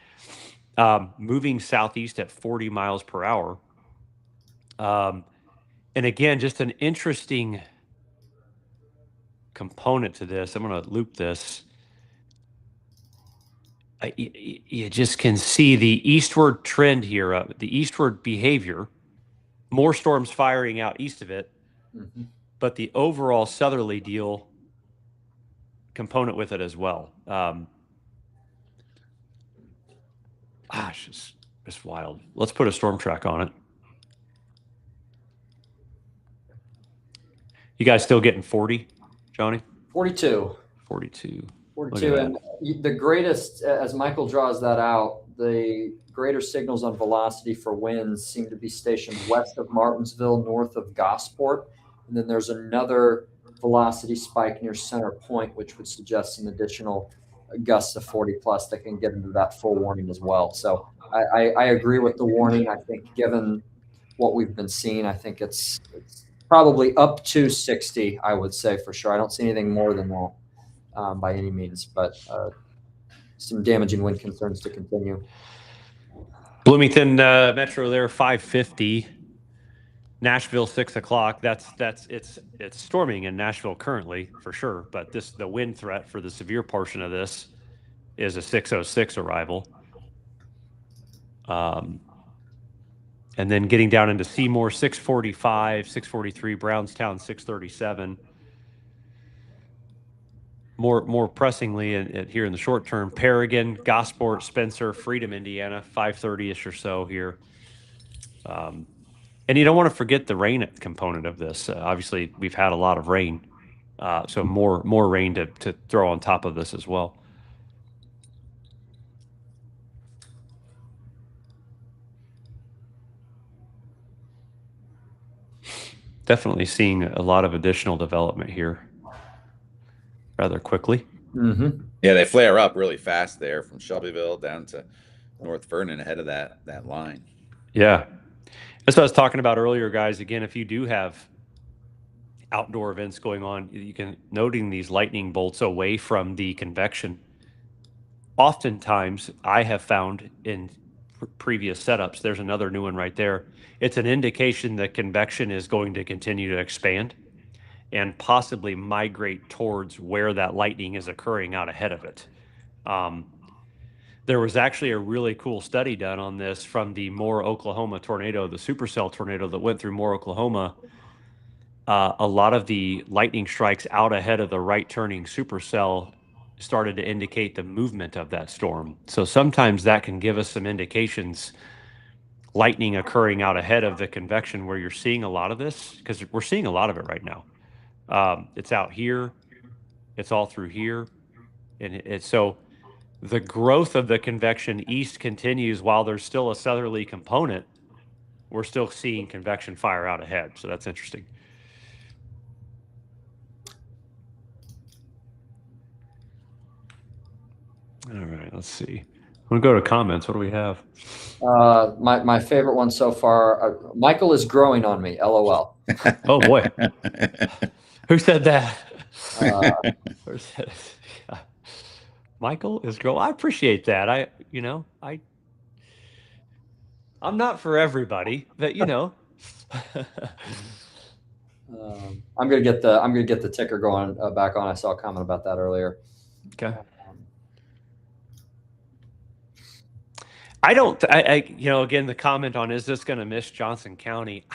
Moving southeast at 40 miles per hour. And again, just an interesting component to this. I'm going to loop this. You just can see the eastward trend here, the eastward behavior, more storms firing out east of it. Mm-hmm. but the overall southerly deal component with it as well. It's wild. Let's put a storm track on it. You guys still getting 40, Johnny? 42. 42. 42. And the greatest, as Michael draws that out, the greater signals on velocity for winds seem to be stationed west of Martinsville, north of Gosport. And then there's another velocity spike near Center Point, which would suggest some additional gusts of 40 plus that can get into that full warning as well. So I agree with the warning. I think given what we've been seeing, I think it's probably up to 60, I would say for sure. I don't see anything more than that. By any means, but some damaging wind concerns to continue. Bloomington Metro there, 550. Nashville, 6 o'clock. It's storming in Nashville currently for sure, but the wind threat for the severe portion of this is a 6:06 arrival. And then getting down into Seymour, 6:45, 6:43, Brownstown, 6:37. More pressingly here in the short term, Paragon, Gosport, Spencer, Freedom, Indiana, 5:30-ish or so here. And you don't want to forget the rain component of this. Obviously, we've had a lot of rain, so more rain to throw on top of this as well. Definitely seeing a lot of additional development here rather quickly. Mm-hmm. Yeah, they flare up really fast there from Shelbyville down to North Vernon ahead of that line. Yeah. That's what I was talking about earlier, guys. Again, if you do have outdoor events going on, you can noting these lightning bolts away from the convection. Oftentimes, I have found in previous setups, there's another new one right there. It's an indication that convection is going to continue to expand and possibly migrate towards where that lightning is occurring out ahead of it. There was actually a really cool study done on this from the Moore, Oklahoma tornado, the supercell tornado that went through Moore, Oklahoma. A lot of the lightning strikes out ahead of the right turning supercell started to indicate the movement of that storm. So sometimes that can give us some indications, lightning occurring out ahead of the convection where you're seeing a lot of this, because we're seeing a lot of it right now. It's out here, it's all through here. And so the growth of the convection east continues while there's still a southerly component. We're still seeing convection fire out ahead. So that's interesting. All right, let's see. I'm going to go to comments. What do we have? My favorite one so far, Michael is growing on me, LOL. Oh, boy. Who said that? Michael is growing. I appreciate that. I'm not for everybody, but I'm gonna get the ticker going back on. I saw a comment about that earlier. Okay. Again, the comment on, is this going to miss Johnson County?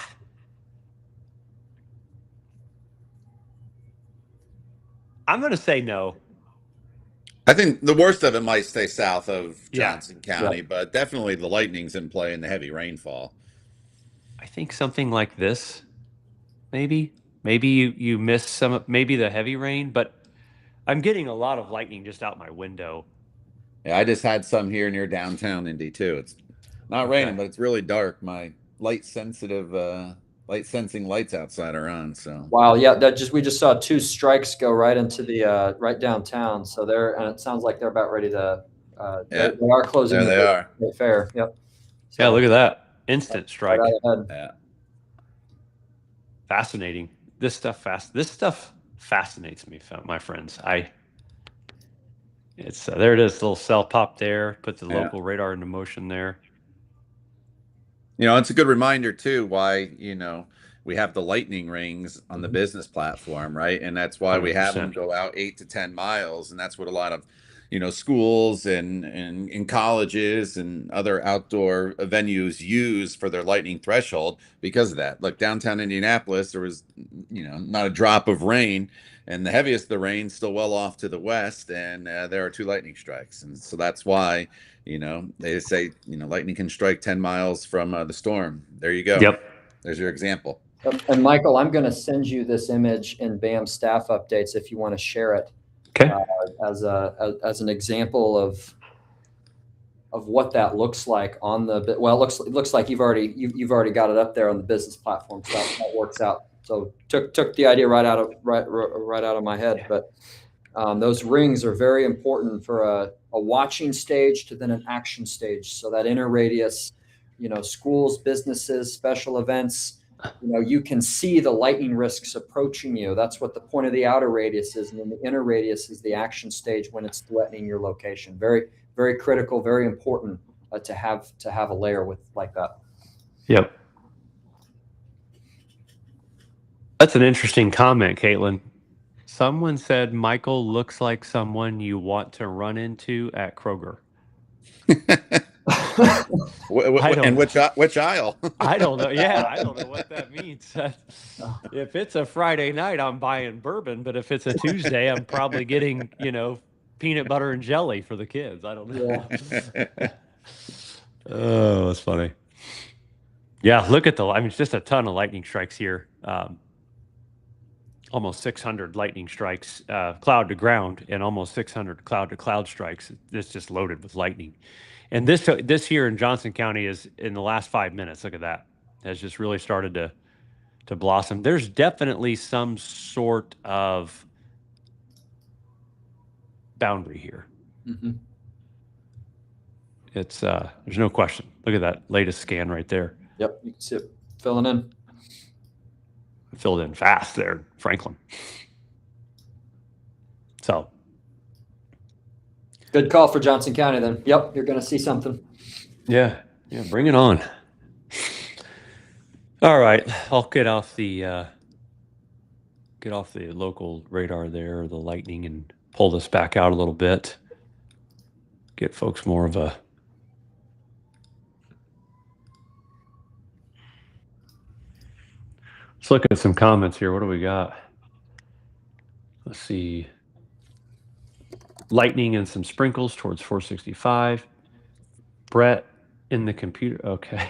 I'm going to say no. I think the worst of it might stay south of Johnson County, Yeah. but definitely the lightning's in play and the heavy rainfall. I think something like this, maybe you miss maybe the heavy rain, but I'm getting a lot of lightning just out my window. Yeah, I just had some here near downtown Indy too. It's not raining, but it's really dark. My light sensing lights outside are on. So wow, yeah, we just saw 2 strikes go right into the right downtown. So and it sounds like they're about ready to. They are closing. There they are. Fair. Yep. So, yeah, look at that instant strike. Right yeah. Fascinating. This stuff fascinates me, my friends. There it is, little cell pop there. Put the local radar into motion there. It's a good reminder too why we have the lightning rings on the business platform, right? And that's why 100%. We have them go out 8 to 10 miles, and that's what a lot of schools and colleges and other outdoor venues use for their lightning threshold because of that. Like downtown Indianapolis, there was, not a drop of rain, and the heaviest of the rain still well off to the west, and there are two lightning strikes, and so that's why, they say, lightning can strike 10 miles from the storm. There you go. Yep. There's your example. And Michael, I'm going to send you this image in BAM staff updates if you want to share it. Okay. As an example of what that looks like on the, well, it looks like you've already got it up there on the business platform. So that works out. So took the idea right out of my head. But those rings are very important for a watching stage to then an action stage. So that inner radius, schools, businesses, special events, you can see the lightning risks approaching you. That's what the point of the outer radius is. And then the inner radius is the action stage when it's threatening your location. Very, very critical, very important to have a layer like that. Yep. That's an interesting comment, Caitlin. Someone said Michael looks like someone you want to run into at Kroger. And which aisle? I don't know. Yeah, I don't know what that means. If it's a Friday night, I'm buying bourbon, but if it's a Tuesday, I'm probably getting, peanut butter and jelly for the kids. I don't know. Yeah. Oh, that's funny. Yeah, look at it's just a ton of lightning strikes here. Almost 600 lightning strikes, cloud to ground, and almost 600 cloud to cloud strikes. It's just loaded with lightning. And this here in Johnson County is in the last 5 minutes. Look at that. Has just really started to blossom. There's definitely some sort of boundary here. Mm-hmm. It's there's no question. Look at that latest scan right there. Yep, you can see it filling in. Filled in fast there, Franklin. So. Good call for Johnson County then. Yep, you're going to see something. Yeah, bring it on. All right, I'll get off the local radar there, or the lightning, and pull this back out a little bit. Get folks more of a Let's look at some comments here. What do we got? Let's see. Lightning and some sprinkles towards 465. Brett in the computer. Okay.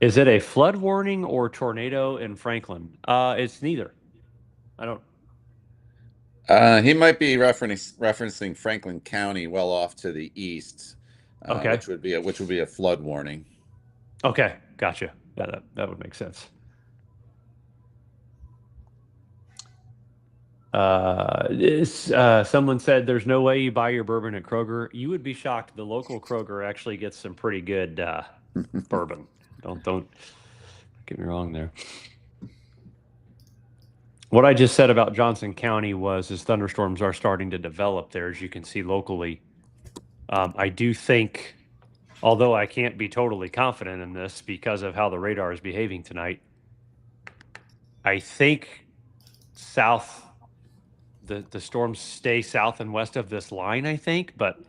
Is it a flood warning or tornado in Franklin? It's neither. I don't. He might be referencing Franklin County, well off to the east, okay. which would be a flood warning. Okay, gotcha. Yeah, that would make sense. Someone said there's no way you buy your bourbon at Kroger. You would be shocked. The local Kroger actually gets some pretty good bourbon. Don't get me wrong there. What I just said about Johnson County was thunderstorms are starting to develop there, as you can see locally. I do think, although I can't be totally confident in this because of how the radar is behaving tonight, I think the storms stay south and west of this line, I think, but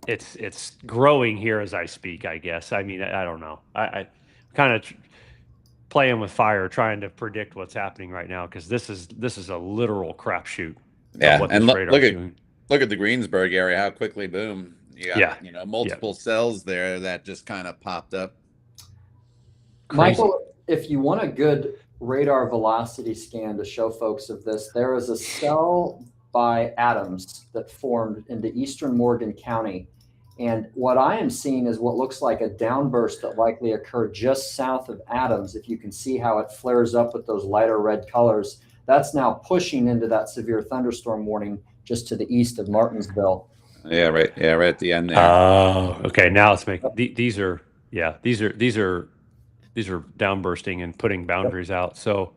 it's growing here as I speak, I guess. I mean, I don't know. I kind of playing with fire, trying to predict what's happening right now, because this is a literal crapshoot. Yeah, and look at the Greensburg area, how quickly, boom. You got, multiple cells there that just kind of popped up. Crazy. Michael, if you want a good radar velocity scan to show folks of this, there is a cell by Adams that formed into eastern Morgan County. And what I am seeing is what looks like a downburst that likely occurred just south of Adams. If you can see how it flares up with those lighter red colors, that's now pushing into that severe thunderstorm warning just to the east of Martinsville. Yeah, right at the end there. Oh, okay. Now it's making these are downbursting and putting boundaries out. So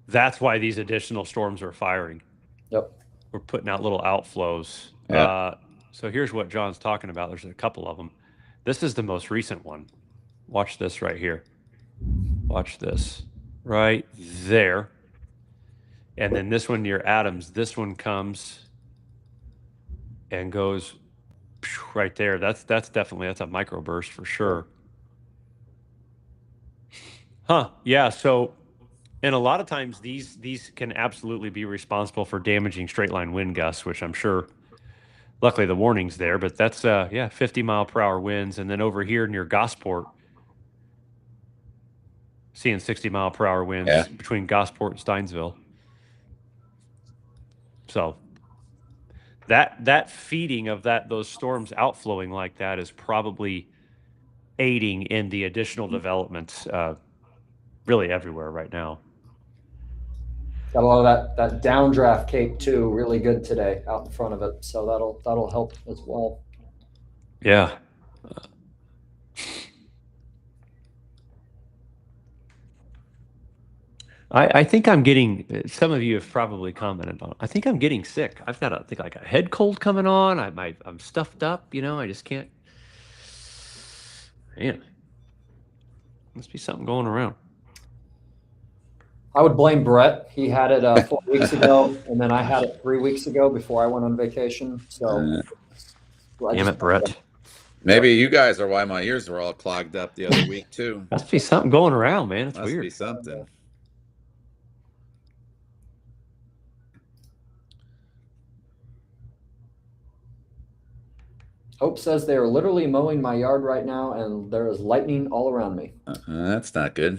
that's why these additional storms are firing. Yep. We're putting out little outflows. Yeah. So here's what John's talking about. There's a couple of them. This is the most recent one. Watch this right here. Watch this right there. And then this one near Adams, this one comes and goes right there. That's definitely, that's a microburst for sure. Huh. Yeah. So, and a lot of times these can absolutely be responsible for damaging straight line wind gusts, which I'm sure, luckily the warning's there, but that's 50 mile per hour winds. And then over here near Gosport, seeing 60 mile per hour winds between Gosport and Steinsville. So that feeding of those storms outflowing like that is probably aiding in the additional developments really everywhere right now. Got a lot of that downdraft cape too, really good today out in front of it. So that'll help as well. Yeah. I think I'm getting, some of you have probably commented on, I think I'm getting sick. I've got like a head cold coming on. I'm stuffed up, I just can't, man, must be something going around. I would blame Brett. He had it 4 weeks ago, and then I had it 3 weeks ago before I went on vacation. So, damn it, Brett. Maybe you guys are why my ears were all clogged up the other week too. Must be something going around, man. It's Must weird. be something. Hope says they are literally mowing my yard right now, and there is lightning all around me. That's not good.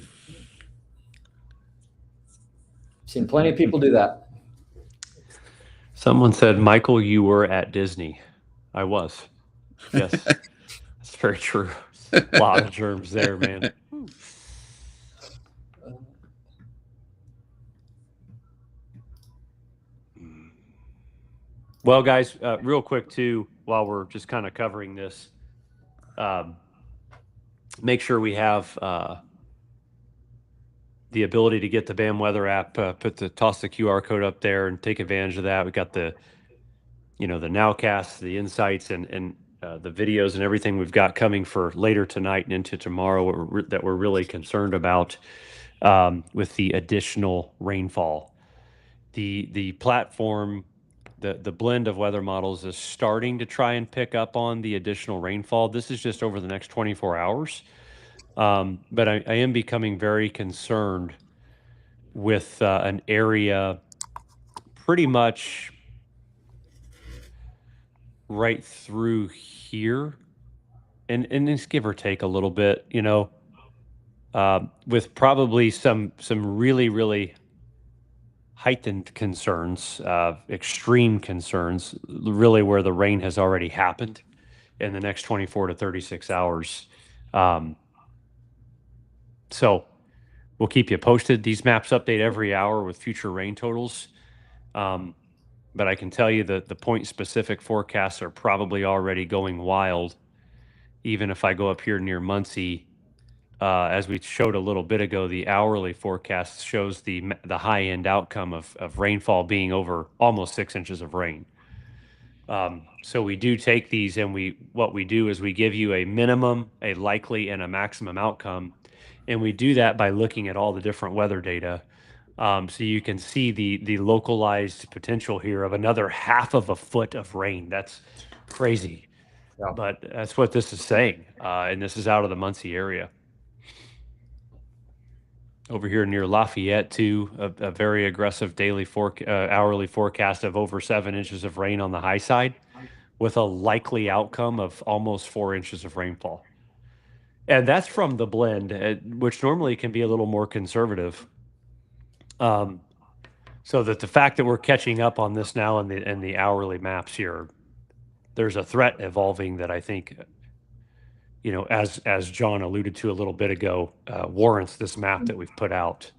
Seen plenty of people do that. Someone said, Michael, you were at Disney. I was. Yes, that's very true. A lot of germs there, man. Well, guys, real quick too, while we're just kind of covering this, make sure we have the ability to get the BAM weather app, toss the QR code up there and take advantage of that. We got the nowcasts, the insights, and the videos and everything we've got coming for later tonight and into tomorrow that we're really concerned about with the additional rainfall. The platform, the blend of weather models is starting to try and pick up on the additional rainfall. This is just over the next 24 hours. But I am becoming very concerned with an area pretty much right through here, and it's give or take a little bit, with probably some really, really heightened concerns, extreme concerns, really where the rain has already happened in the next 24 to 36 hours. So we'll keep you posted. These maps update every hour with future rain totals. But I can tell you that the point-specific forecasts are probably already going wild. Even if I go up here near Muncie, as we showed a little bit ago, the hourly forecast shows the high-end outcome of rainfall being over almost 6 inches of rain. So we do take these, and what we do is we give you a minimum, a likely, and a maximum outcome. And we do that by looking at all the different weather data. So you can see the localized potential here of another 1/2 foot of rain. That's crazy. Yeah. But that's what this is saying. And this is out of the Muncie area. Over here near Lafayette, too, a very aggressive hourly forecast of over 7 inches of rain on the high side, with a likely outcome of almost 4 inches of rainfall. And that's from the blend, which normally can be a little more conservative. So that the fact that we're catching up on this now in the hourly maps here, there's a threat evolving that I think, as John alluded to a little bit ago, warrants this map that we've put out.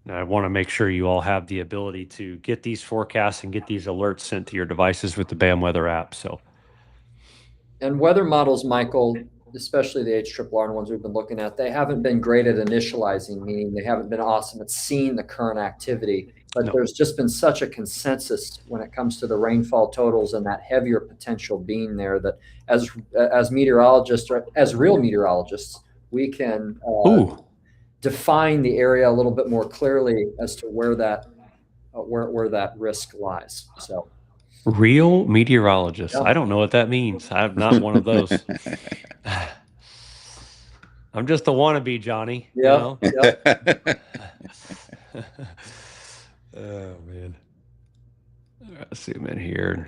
And I want to make sure you all have the ability to get these forecasts and get these alerts sent to your devices with the BAM weather app. So, and weather models, Michael, especially the HRRR ones we've been looking at, they haven't been great at initializing, meaning they haven't been awesome at seeing the current activity. But there's just been such a consensus when it comes to the rainfall totals and that heavier potential being there that as meteorologists, or as real meteorologists, we can define the area a little bit more clearly as to where that risk lies. So Real meteorologist. Yeah. I don't know what that means. I'm not one of those. I'm just a wannabe, Johnny. You Yeah, know? yeah. Oh man. Let's zoom in here.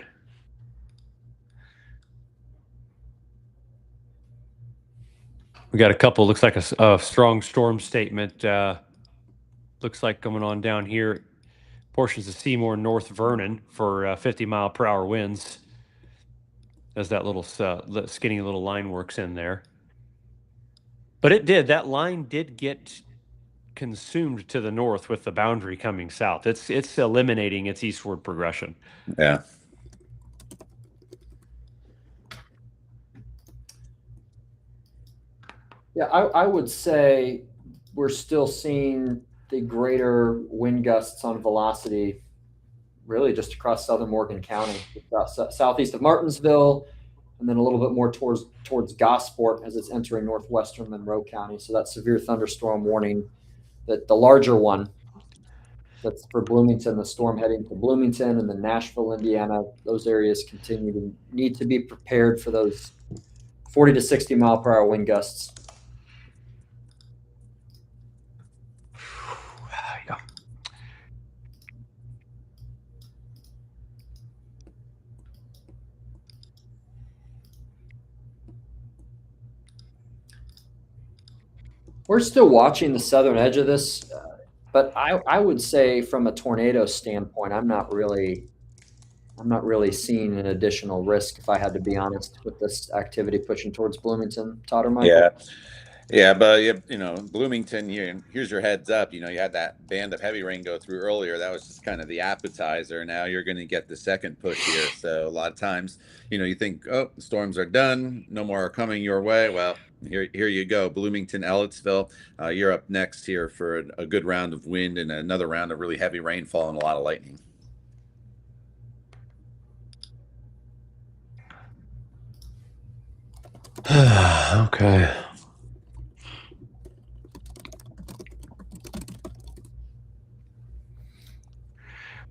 We got a couple. Looks like a strong storm statement. Looks like coming on down here. Portions of Seymour, North Vernon for 50-mile-per-hour winds. As that little skinny little line works in there. But that line did get consumed to the north with the boundary coming south. It's eliminating its eastward progression. Yeah. Yeah, I would say we're still seeing the greater wind gusts on velocity really just across southern Morgan County, southeast of Martinsville, and then a little bit more towards Gosport as it's entering northwestern Monroe County. So that severe thunderstorm warning, that the larger one that's for Bloomington, the storm heading to Bloomington and then Nashville, Indiana, those areas continue to need to be prepared for those 40 to 60 mile per hour wind gusts. Yeah. We're still watching the southern edge of this, but I would say from a tornado standpoint, I'm not really seeing an additional risk, if I had to be honest, with this activity pushing towards Bloomington. Todd or Michael? Yeah. Yeah, but Bloomington, here's your heads up. You had that band of heavy rain go through earlier. That was just kind of the appetizer. Now you're going to get the second push here. So a lot of times, you think, oh, the storms are done. No more are coming your way. Well, here you go. Bloomington, Ellettsville. You're up next here for a good round of wind and another round of really heavy rainfall and a lot of lightning. Okay.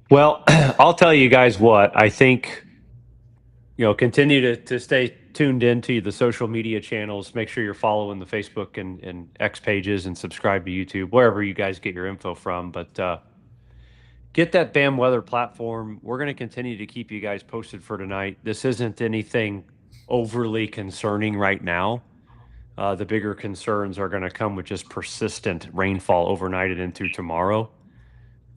Well, I'll tell you guys what, I think, continue to stay tuned into the social media channels. Make sure you're following the Facebook and X pages and subscribe to YouTube, wherever you guys get your info from. But get that BAM weather platform. We're going to continue to keep you guys posted for tonight. This isn't anything overly concerning right now. The bigger concerns are going to come with just persistent rainfall overnight and into tomorrow.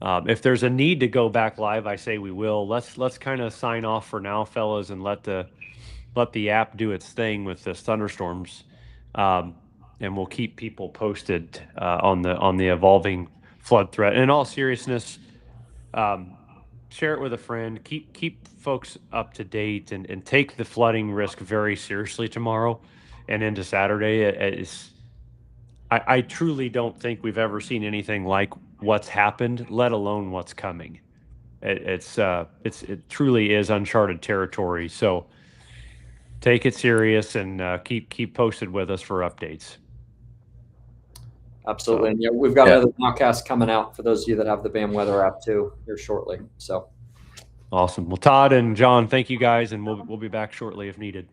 If there's a need to go back live, I say we will. Let's kind of sign off for now, fellas, and let the app do its thing with the thunderstorms, and we'll keep people posted on the evolving flood threat. And in all seriousness, share it with a friend. Keep folks up to date, and take the flooding risk very seriously tomorrow and into Saturday. I truly don't think we've ever seen anything like what's happened, let alone what's coming. It truly is uncharted territory. So take it serious and keep posted with us for updates. Absolutely. And we've got another podcast coming out for those of you that have the BAM weather app too here shortly. So awesome. Well, Todd and John, thank you guys, and we'll be back shortly if needed.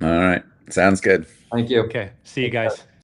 All right. Sounds good. Thank you. Okay. See you guys.